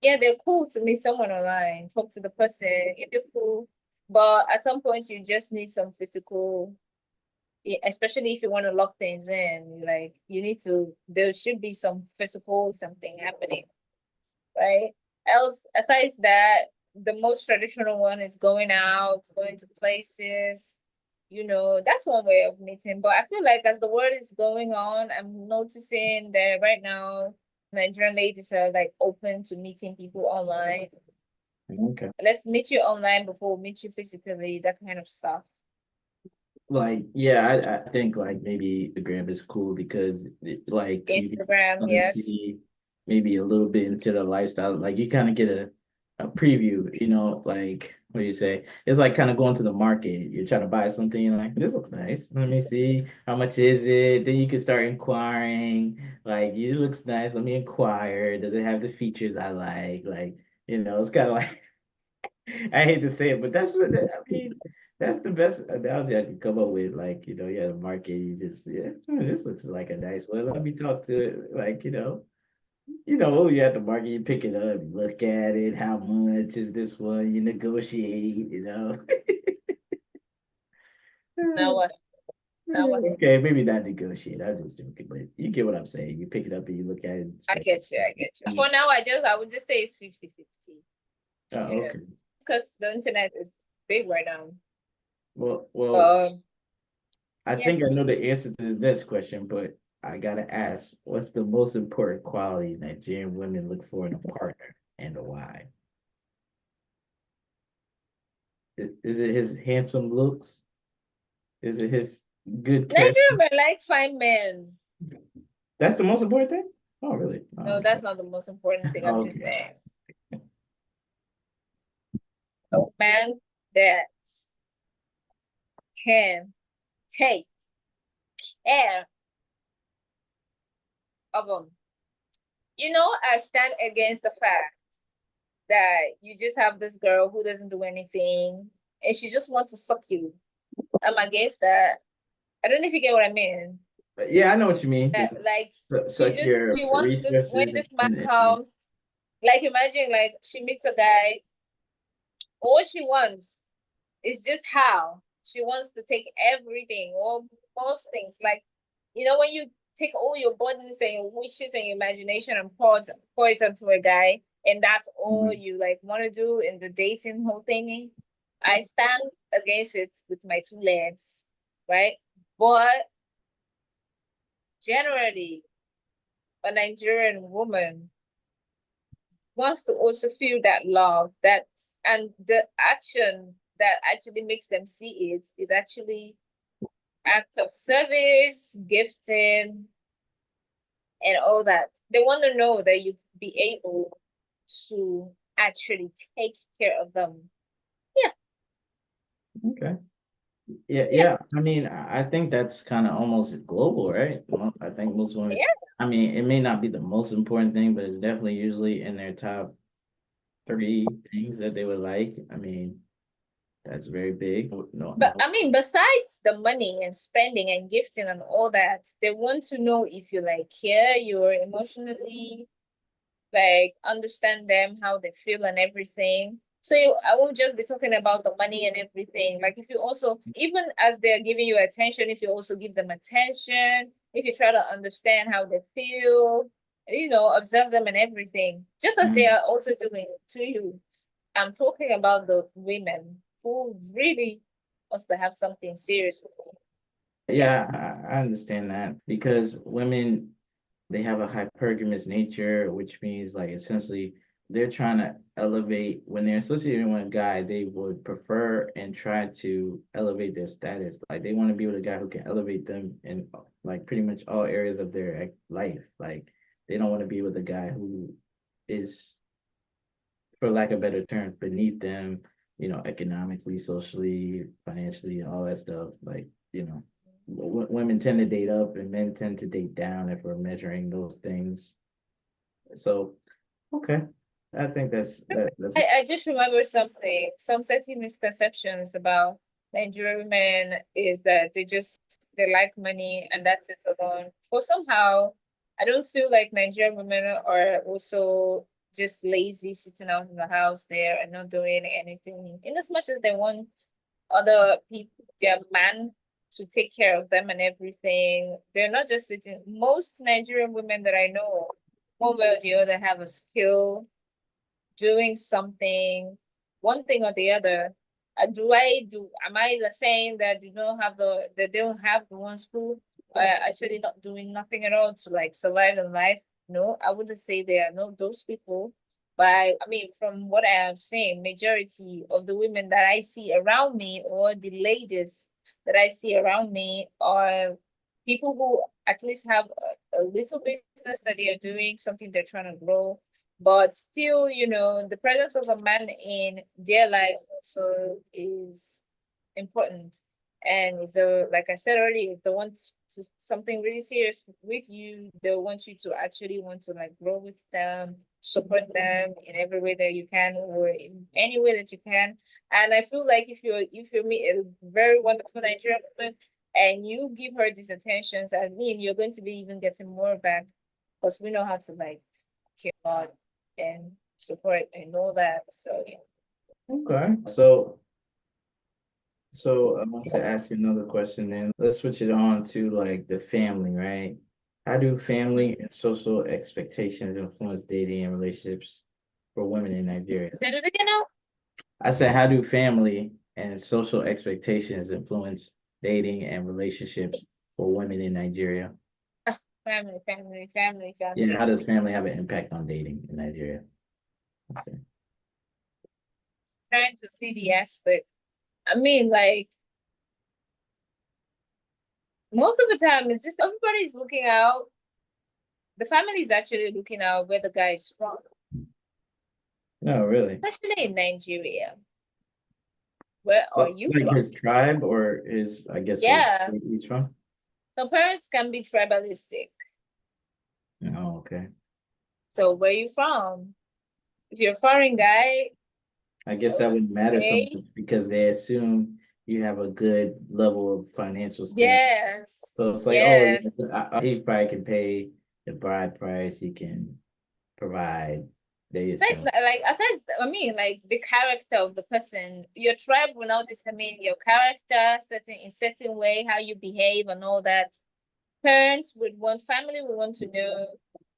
yeah, they're cool to meet someone online, talk to the person if they're cool. But at some point you just need some physical, especially if you want to lock things in, like you need to there should be some physical something happening, right? Else, aside that, the most traditional one is going out, going to places. That's one way of meeting. But I feel like as the world is going on, I'm noticing that right now Nigerian ladies are like open to meeting people online. okay. Let's meet you online before we meet you physically, that kind of stuff. Like, yeah, I think like maybe Instagram is cool because like you can Instagram, kind of yes. see maybe a little bit into the lifestyle. Like you kind of get a preview, you know, like what do you say? It's like kind of going to the market. You're trying to buy something, you're like, this looks nice. Let me see how much is it. Then you can start inquiring, like, it looks nice. Let me inquire. Does it have the features I like? Like, you know, it's kind of like I hate to say it, but that's what I mean. That's the best analogy I can come up with. Like, you know, you have a market, you just, yeah, this looks like a nice one. Let me talk to it. Like, you know, you at the market, you pick it up, you look at it, how much is this one? You negotiate, you know. Now what? Now what? Okay, maybe not negotiate. I'm just joking, but you get what I'm saying. You pick it up and you look at it. I get you. I get you. For now, I would just say it's 50-50. Oh, Yeah. okay. Because the internet is big right now. Well, Um, I yeah. think I know the answer to this question, but I gotta ask, what's the most important quality Nigerian women look for in a partner and why? Is it his handsome looks? Is it his good Nigerian character? men like fine men. That's the most important thing? Oh, really? Oh, No, okay. that's not the most important thing. I'm just Okay. saying. A man that can take care of them. I stand against the fact that you just have this girl who doesn't do anything and she just wants to suck you. I'm against that. I don't know if you get what I mean. But yeah, I know what you mean. That like Suck your she wants this when resources this man and comes, like imagine like she meets a guy, all she wants. It's just how she wants to take everything, or most things. Like, when you take all your burdens and your wishes and your imagination and pour it onto a guy, and that's all Mhm. you like want to do in the dating whole thingy. I stand against it with my two legs, right? But generally, a Nigerian woman wants to also feel that love, and the action that actually makes them see it is actually acts of service, gifting, and all that. They want to know that you be able to actually take care of them. Yeah, Okay. Yeah, yeah, yeah. I mean, I think that's kind of almost global, right? I think most women, yeah. I mean, it may not be the most important thing, but it's definitely usually in their top three things that they would like. I mean, that's very big. No, But no. I mean, besides the money and spending and gifting and all that, they want to know if you like care, you're emotionally like understand them, how they feel and everything. So I won't just be talking about the money and everything. Like if you also, even as they're giving you attention, if you also give them attention, if you try to understand how they feel, observe them and everything, just as they Mhm. are also doing to you. I'm talking about the women who really wants to have something serious with you. Yeah. Yeah, I understand that because women, they have a hypergamous nature, which means like essentially they're trying to elevate when they're associating with a guy, they would prefer and try to elevate their status. Like they want to be with a guy who can elevate them in like pretty much all areas of their life. Like they don't want to be with a guy who is, for lack of a better term, beneath them, economically, socially, financially, all that stuff. Like, women tend to date up and men tend to date down if we're measuring those things. So, okay. I think that's I just remember something. Some certain misconceptions about Nigerian women is that they like money and that's it alone. For somehow, I don't feel like Nigerian women are also just lazy, sitting out in the house there and not doing anything. In as much as they want other people, their man to take care of them and everything, they're not just sitting. Most Nigerian women that I know, one way or the other, have a skill doing something, one thing or the other. Am I saying that they don't have the ones who actually not doing nothing at all to like survive in life? No, I wouldn't say they are not those people. But I mean, from what I have seen, majority of the women that I see around me or the ladies that I see around me are people who at least have a little business that they are doing, something they're trying to grow, but still, the presence of a man in their life also is important. And if they, like I said earlier, if they want to something really serious with you, they want you to actually want to like grow with them, support them in every way that you can, or in any way that you can. And I feel like if you meet a very wonderful Nigerian woman and you give her these attentions, I mean, you're going to be even getting more back because we know how to like care about and support and all that. So yeah. okay. So I want to ask you another question then. Let's switch it on to like the family, right? How do Mhm. family and social expectations influence dating and relationships for women in Nigeria? Say it again now. I said, how do family and social expectations influence dating and relationships for women in Nigeria? Family, family, family, Yeah, family. how does family have an impact on dating in Nigeria? Okay. Trying to see the aspect. I mean, like most of the time, it's just everybody's looking out. The family is actually looking out where the guy is from, No, really. especially in Nigeria. Where are But you like from? his tribe or his, I guess, where Yeah, he's from? some parents can be tribalistic. Oh, okay. So where you from? If you're a foreign guy, I guess that wouldn't matter so okay. much because they assume you have a good level of financial standing. Yes, So it's like, oh, yeah, yes. he probably can pay the bride price. He can provide. Like aside, I mean, like the character of the person, your tribe will now determine your character, in certain way, how you behave and all that. Parents would want, family would want to know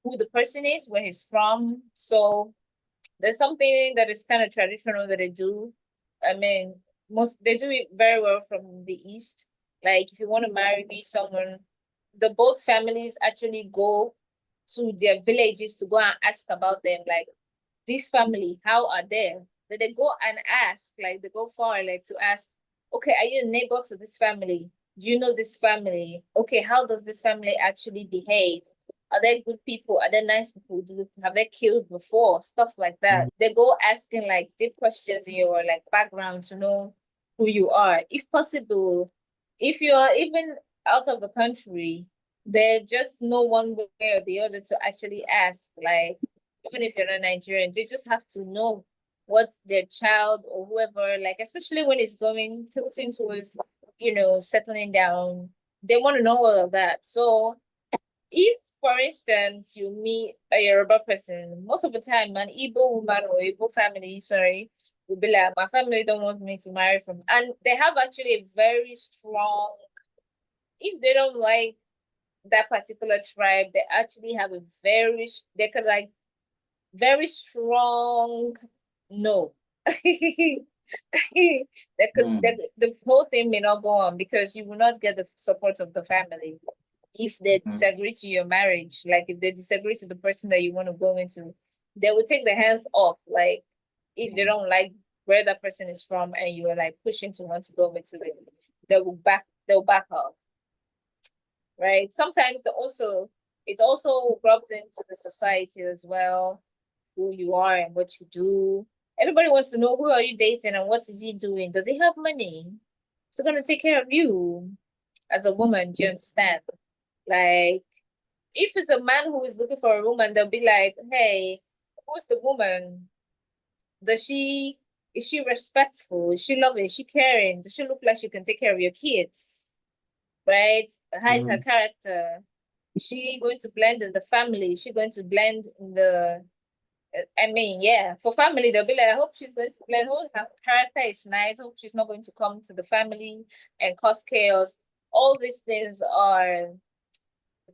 who the person is, where he's from. So there's something that is kind of traditional that they do. I mean, most they do it very well from the East. Like if you want to marry someone, the both families actually go to their villages to go and ask about them. Like this family, how are they? That they go and ask, like they go far, like to ask, okay, are you a neighbor to this family? Do you know this family? Okay, how does this family actually behave? Are they good people? Are they nice people? Have they killed before? Stuff like that. They go asking like deep questions in your like background to know who you are. If possible, if you're even out of the country, there's just no one way or the other to actually ask. Like even if you're not Nigerian, they just have to know what's their child or whoever, like especially when it's going tilting towards, settling down. They want to know all of that. So if, for instance, you meet a Yoruba person, most of the time, an Igbo woman or Igbo family, sorry, will be like, my family don't want me to marry from, and they have actually a very strong, if they don't like that particular tribe, they actually have a they could like very strong no. The whole thing may not go on because you will not get the support of the family if they disagree to your marriage. Like if they disagree to the person that you want to go into, they will take their hands off. Like if they don't like where that person is from and you are like pushing to want to go into it, they'll back off. Right. Sometimes it also rubs into the society as well, who you are and what you do. Everybody wants to know who are you dating and what is he doing? Does he have money? Is he gonna take care of you as a woman? Do you understand? Like, if it's a man who is looking for a woman, they'll be like, "Hey, who's the woman? Is she respectful? Is she loving? Is she caring? Does she look like she can take care of your kids? Right? How is her character? Is she going to blend in the family? Is she going to blend in the I mean, yeah, for family, they'll be like, I hope she's going to blend. Oh, her character is nice. Hope she's not going to come to the family and cause chaos. All these things are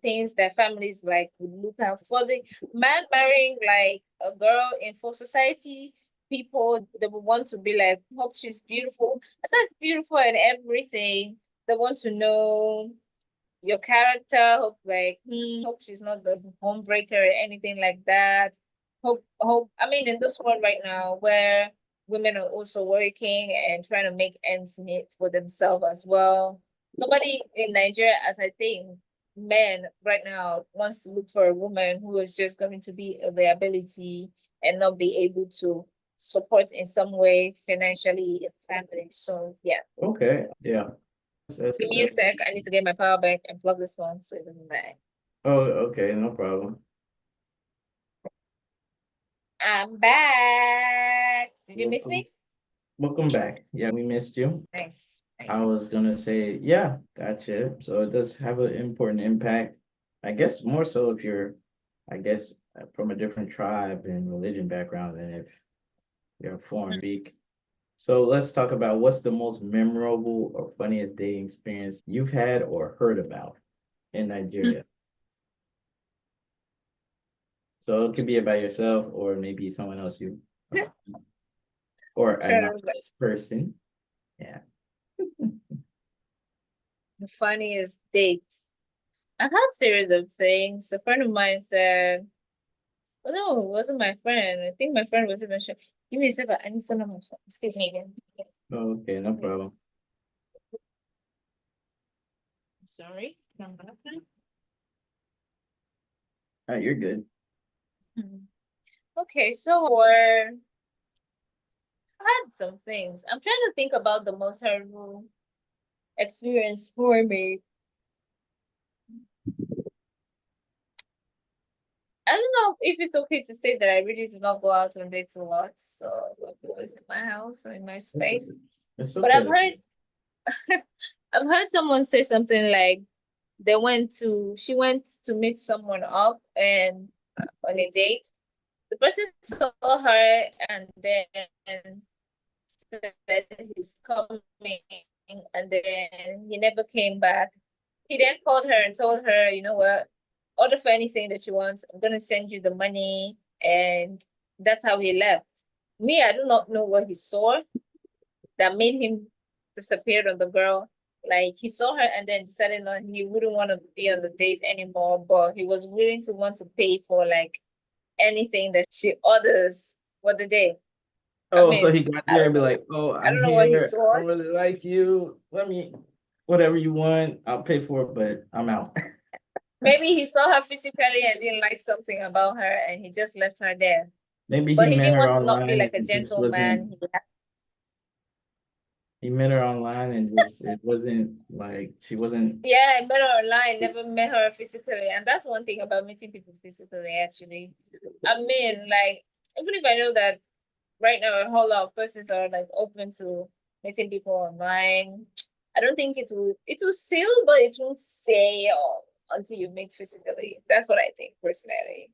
things that families like would look out for. The man marrying like a girl in for society, people they would want to be like, hope she's beautiful. Besides beautiful and everything, they want to know your character, hope she's not the home breaker or anything like that. Hope I mean in this world right now where women are also working and trying to make ends meet for themselves as well. Nobody in Nigeria, as I think, men right now wants to look for a woman who is just going to be a liability and not be able to support in some way financially in the family. So yeah. Okay. Yeah. Give me a sec. I need to get my power bank and plug this one so it doesn't matter. Oh, okay, no problem. I'm back. Did you miss me? Welcome back. Yeah, we missed you. Nice. I was gonna say, yeah, gotcha. So it does have an important impact. I guess more so if you're, I guess, from a different tribe and religion background than if you're a foreign speak. So let's talk about what's the most memorable or funniest dating experience you've had or heard about in Nigeria. So it could be about yourself or maybe someone else you or anonymous person. Yeah. The funniest date. I've had a series of things. A friend of mine said, oh no, it wasn't my friend. I think my friend was even sure. Give me a second. I need some of my phone. Excuse me again. Okay, no problem. Sorry. Come back now. All right, you're good. Okay, so I had some things. I'm trying to think about the most horrible experience for me. I don't know if it's okay to say that I really do not go out on dates a lot. So I'm always in my house or in my space. It's But okay. I've heard someone say something like she went to meet someone up and on a date The person saw her and then said he's coming, and then he never came back. He then called her and told her, you know what, order for anything that you want. I'm gonna send you the money, and that's how he left. Me, I do not know what he saw that made him disappear on the girl. Like he saw her and then decided that he wouldn't want to be on the date anymore, but he was willing to want to pay for like anything that she orders for the day. I Oh, so mean, he got there and be like, "Oh, I I'm don't know what he here. saw. I really like you. Let me, whatever you want, I'll pay for it, but I'm out." Maybe he saw her physically and didn't like something about her and he just left her there. Maybe he But he met didn't her want to not be online like a and it just wasn't. gentleman. He met her online and just it wasn't like she wasn't. Yeah, I met her online, never met her physically. And that's one thing about meeting people physically, actually. I mean, like, even if I know that right now a whole lot of persons are like open to meeting people online, I don't think it will seal, but it won't sail until you meet physically. That's what I think personally.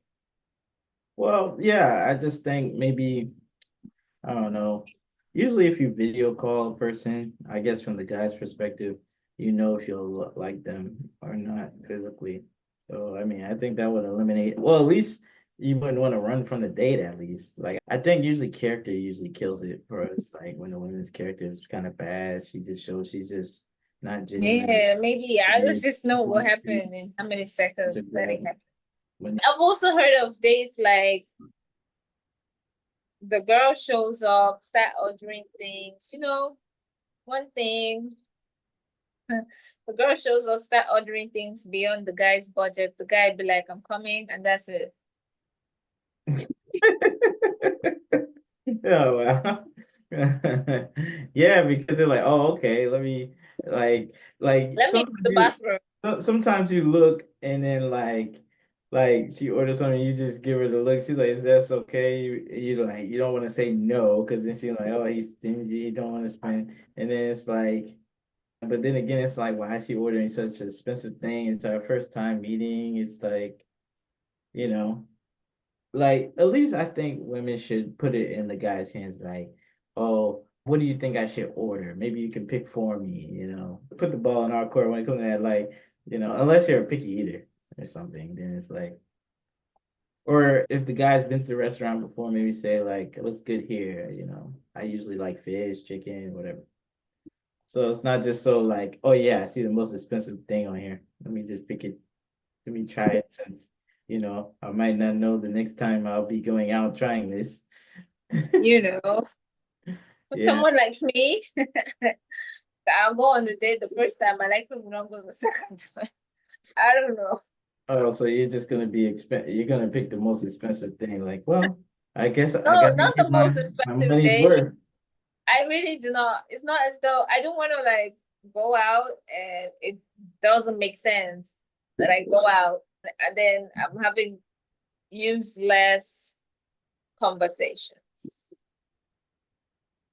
Well, yeah, I just think maybe I don't know. Usually, if you video call a person, I guess from the guy's perspective, you know if you'll like them or not physically. So, I mean, I think that would eliminate, well, at least you wouldn't want to run from the date, at least. Like, I think usually character usually kills it for us. Like, when a woman's character is kind of bad, she just shows she's just not genuine. Yeah, maybe I don't When just know what happened in how many seconds that it happened. when I've also heard of days like the girl shows up, start ordering things, one thing. The girl shows up, start ordering things beyond the guy's budget. The guy be like, I'm coming, and that's it. Oh wow. Yeah, because they're like, oh, okay, let me like Let me use sometimes the you bathroom. sometimes you look and then like she orders something, you just give her the look. She's like, is that okay? You like you don't want to say no because then she's like, oh, he's stingy, he don't want to spend. And then it's like, but then again, it's like, why is she ordering such an expensive thing? It's our first time meeting. It's like, you know. Like at least I think women should put it in the guy's hands like, oh, what do you think I should order? Maybe you can pick for me, Put the ball in our court when it comes to that, like, unless you're a picky eater or something, then it's like, or if the guy's been to the restaurant before, maybe say like, what's good here, I usually like fish, chicken, whatever. So it's not just so like, oh yeah, I see the most expensive thing on here. Let me just pick it. Let me try it since, I might not know the next time I'll be going out trying this. You know, for Yeah. someone like me, I'll go on the date the first time. I like to not go the second time. I don't know. Oh, so you're just gonna you're gonna pick the most expensive thing. Like, well, I guess I No, gotta not get the most my expensive money's date. worth. I really do not. It's not as though I don't want to like go out and it doesn't make sense that I go out and then I'm having useless conversations.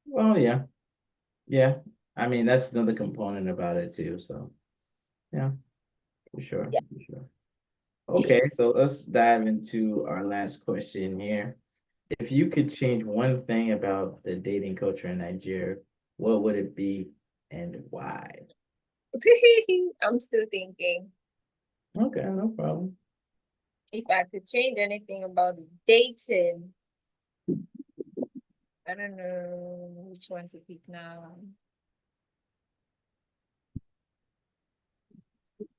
Well, yeah. Yeah. I mean, that's another component about it too. So yeah, for sure. Yeah. For sure. Yeah. Okay, so let's dive into our last question here. If you could change one thing about the dating culture in Nigeria, what would it be and why? I'm still thinking Okay, no problem. if I could change anything about the dating. I don't know which one to pick now.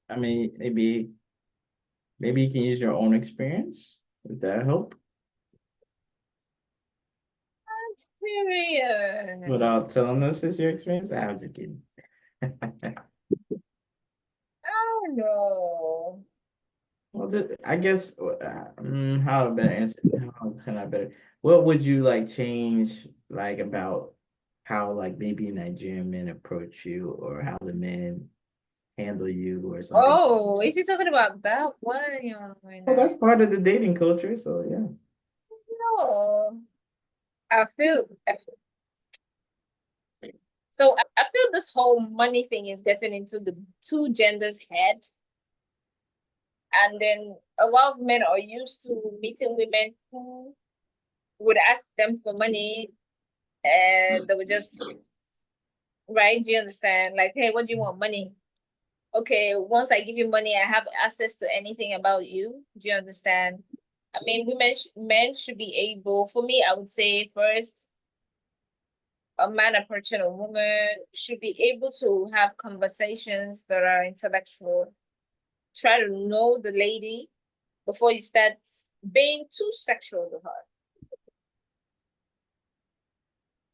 I mean, maybe you can use your own experience. Would that help? Without Experience. telling us it's your experience? I'm just kidding. I don't know. Well, I guess how to better answer? How can I better? What would you like change like about how like maybe Nigerian men approach you or how the men handle you or something? Oh, if you're talking about that one, why Well, that's not? part of the dating culture, so yeah. No, I feel so. I feel this whole money thing is getting into the two genders' head, and then a lot of men are used to meeting women who would ask them for money and they would just, right? Do you understand? Like, hey, what do you want? Money. Okay, once I give you money, I have access to anything about you. Do you understand? I mean, men should be able, for me, I would say first, a man approaching a woman should be able to have conversations that are intellectual. Try to know the lady before you start being too sexual with her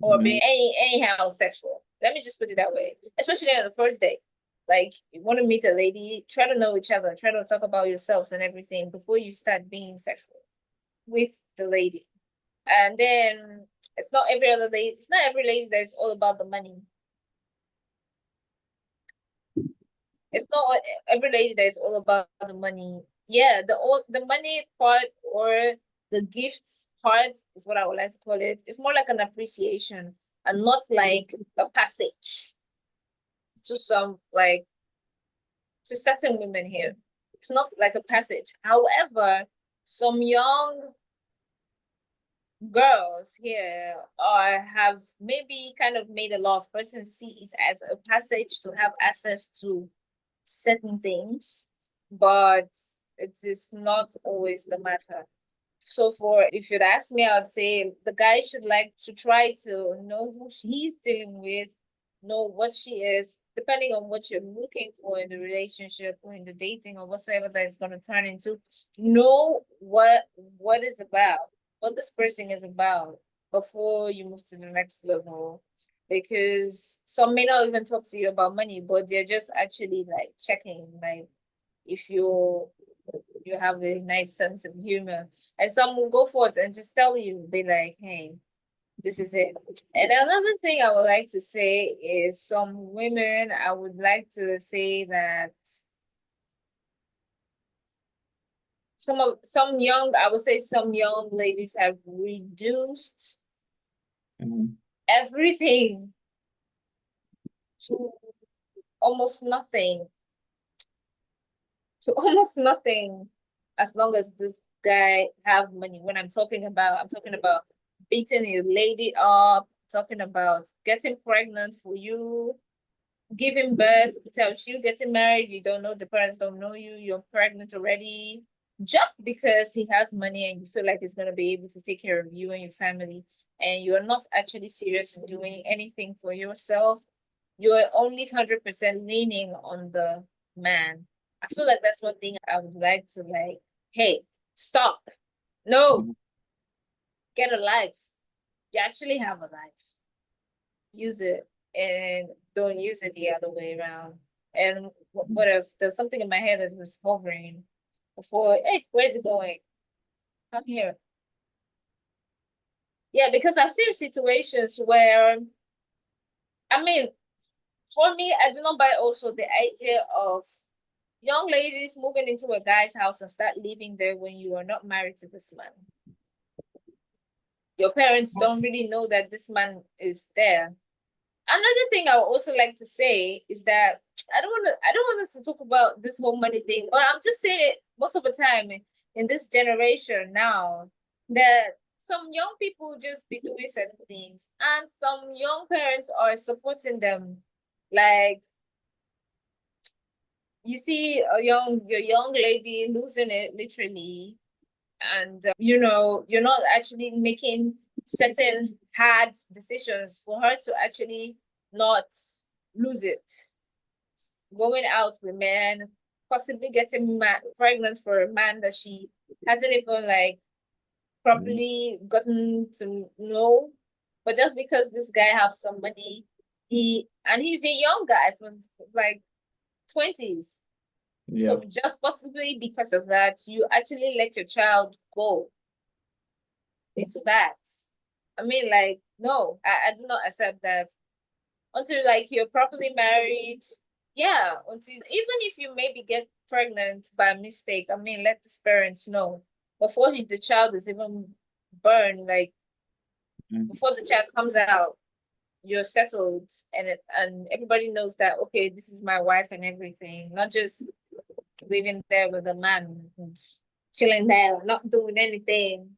or being anyhow sexual. Let me just put it that way. Especially on the first date. Like, you want to meet a lady, try to know each other, try to talk about yourselves and everything before you start being sexual with the lady. And then it's not every lady that's all about the money. It's not every lady that is all about the money. Yeah, the money part or the gifts part is what I would like to call it. It's more like an appreciation and not like a passage to some like to certain women here. It's not like a passage. However, some young girls here are have maybe kind of made a lot of persons see it as a passage to have access to certain things, but it is not always the matter. So for if you'd ask me, I'd say the guy should like to try to know who he's dealing with, know what she is, depending on what you're looking for in the relationship or in the dating or whatsoever that is going to turn into. Know what it's about, what this person is about before you move to the next level. Because some may not even talk to you about money, but they're just actually like checking, like if you have a nice sense of humor. And some will go forth and just tell you, be like, hey, this is it. And another thing I would like to say is some women, I would like to say that I would say some young ladies have reduced everything to almost nothing. To almost nothing as long as this guy have money. When I'm talking about beating a lady up, talking about getting pregnant for you, giving birth without you getting married, you don't know, the parents don't know you, you're pregnant already, just because he has money and you feel like he's gonna be able to take care of you and your family, and you're not actually serious in doing anything for yourself. You're only 100% leaning on the man. I feel like that's one thing I would like to like, hey, stop. No, get a life. You actually have a life. Use it and don't use it the other way around. And what else? There's something in my head that was hovering before. Hey, where's it going? Come here. Yeah, because I've seen situations where, I mean, for me, I do not buy also the idea of young ladies moving into a guy's house and start living there when you are not married to this man. Your parents don't really know that this man is there. Another thing I would also like to say is that I don't want us to talk about this whole money thing, but I'm just saying it most of the time in this generation now that some young people just be doing certain things and some young parents are supporting them. Like, you see your young lady losing it literally, and you're not actually making certain hard decisions for her to actually not lose it, going out with men, possibly getting pregnant for a man that she hasn't even like properly gotten to know, but just because this guy have some money, he's a young guy for like 20s. Yeah. So just possibly because of that, you actually let your child go into that. I mean, like, no, I do not accept that until like you're properly married. Yeah, until even if you maybe get pregnant by mistake, I mean, let the parents know before the child is even born, like before the child comes out, you're settled and everybody knows that okay, this is my wife and everything, not just living there with a man and chilling there, not doing anything.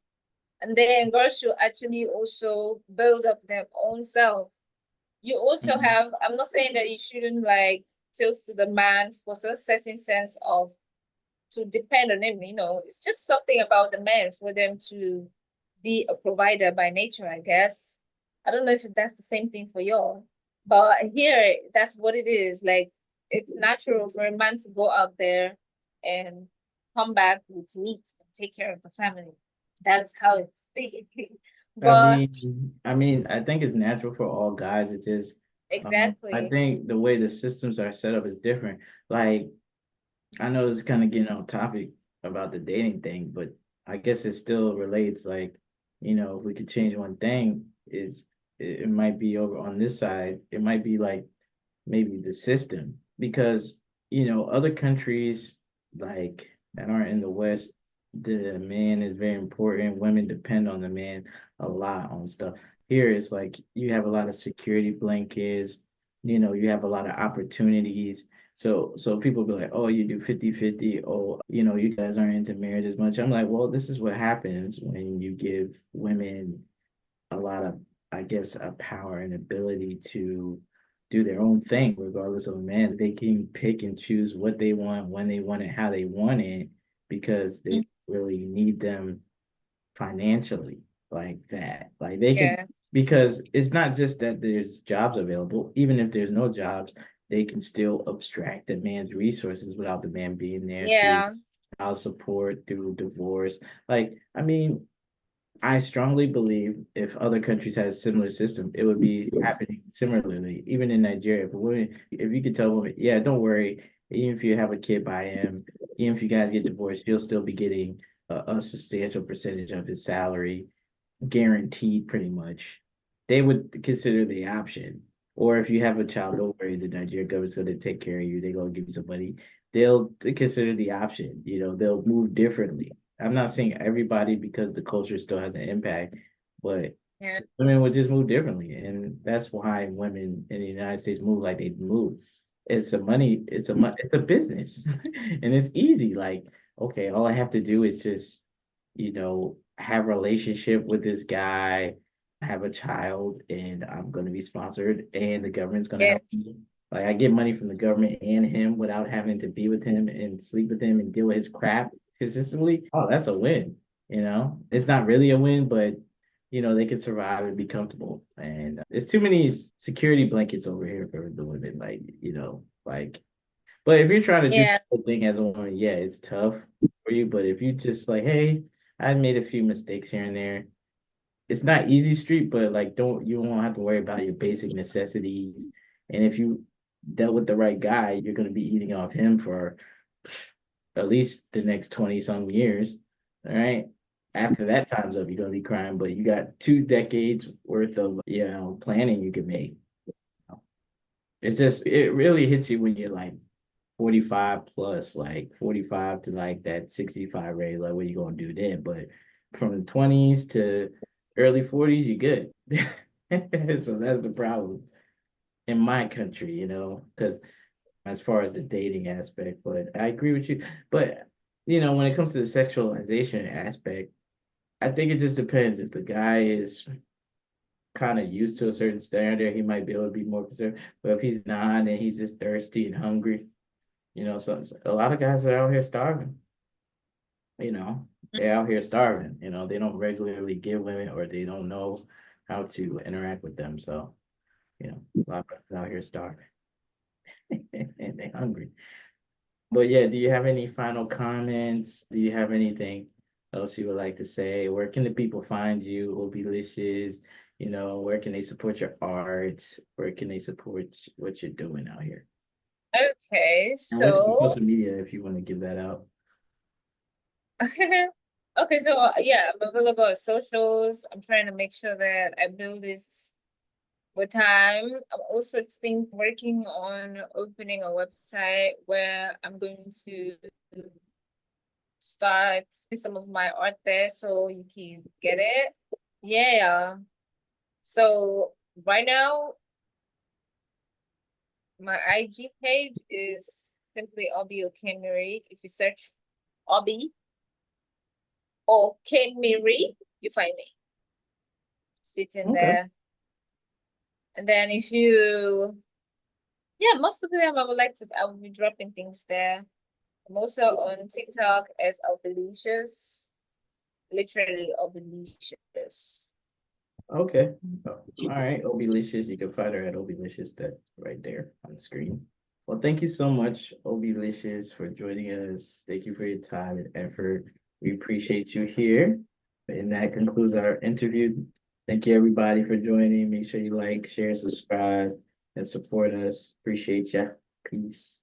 And then girls should actually also build up their own self. You also Mhm. have, I'm not saying that you shouldn't like tilt to the man for a certain sense of to depend on him, it's just something about the man for them to be a provider by nature, I guess. I don't know if that's the same thing for y'all, but here that's what it is. Like it's natural for a man to go out there and come back with meat and take care of the family. That is how it's basically. But I think it's natural for all guys. It just, I exactly. think the way the systems are set up is different. Like, I know it's kind of getting off topic about the dating thing, but I guess it still relates. Like, if we could change one thing, it might be over on this side. It might be like maybe the system because other countries like that aren't in the West, the man is very important. Women depend on the man a lot on stuff. Here it's like you have a lot of security blankets, you have a lot of opportunities. So people be like, oh, you do 50-50. Oh, you guys aren't into marriage as much. I'm like, well, this is what happens when you give women a lot of, I guess, a power and ability to do their own thing, regardless of a man. They can pick and choose what they want, when they want it, how they want it, because they Mm, don't really need them financially like that. Like they can, yeah. because it's not just that there's jobs available. Even if there's no jobs, they can still abstract the man's resources without the man being there through Yeah. child support, through divorce. Like, I mean, I strongly believe if other countries had a similar system, it would be happening similarly. Even in Nigeria, if a woman, if you could tell a woman, yeah, don't worry, even if you have a kid by him, even if you guys get divorced, you'll still be getting a substantial percentage of his salary, guaranteed pretty much. They would consider the option. Or if you have a child, don't worry, the Nigerian government's going to take care of you. They're going to give you some money. They'll consider the option. They'll move differently. I'm not saying everybody because the culture still has an impact, but Yeah. women would just move differently. And that's why women in the United States move like they move. It's a business and it's easy. Like, okay, all I have to do is just have a relationship with this guy, have a child, and I'm gonna be sponsored, and the government's gonna help Yes. me. Like I get money from the government and him without having to be with him and sleep with him and deal with his crap consistently. Oh, that's a win. It's not really a win, but they can survive and be comfortable. And there's too many security blankets over here for the women. Like but if you're trying to do the Yeah. whole thing as a woman, yeah, it's tough for you. But if you just like, hey, I made a few mistakes here and there, it's not easy street, but like you won't have to worry about your basic necessities. And if you dealt with the right guy, you're gonna be eating off him for at least the next 20 some years. All right. After that time's up, you're gonna be crying, but you got 2 decades worth of planning you can make. It really hits you when you're like 45 plus, like 45 to like that 65 range, like what you gonna do then? But from the 20s to early 40s, you're good. So that's the problem in my country, because as far as the dating aspect, but I agree with you. But when it comes to the sexualization aspect, I think it just depends. If the guy is kind of used to a certain standard, he might be able to be more concerned. But if he's not, and he's just thirsty and hungry, so a lot of guys are out here starving. They're out here starving. They don't regularly give women or they don't know how to interact with them. So, a lot of us out here starving and they're hungry. But yeah, do you have any final comments? Do you have anything else you would like to say? Where can the people find you, Obelicious? Where can they support your art? Where can they support what you're doing out here? Okay, And what's your so social media if you want to give that out? okay, so yeah, I'm available on socials. I'm trying to make sure that I build this with time. I'm also working on opening a website where I'm going to start some of my art there so you can get it. Yeah. So right now my IG page is simply Obi Okemiri. If you search Obi Okemiri, you find me sitting Okay. there. And then if you, yeah, most of the time I will be dropping things there. I'm also on TikTok as Obelicious, literally Obelicious. Okay. All right. Obelicious. You can find her at Obelicious. That right there on the screen. Well, thank you so much, Obelicious, for joining us. Thank you for your time and effort. We appreciate you here. And that concludes our interview. Thank you, everybody, for joining. Make sure you like, share, subscribe, and support us. Appreciate ya. Peace.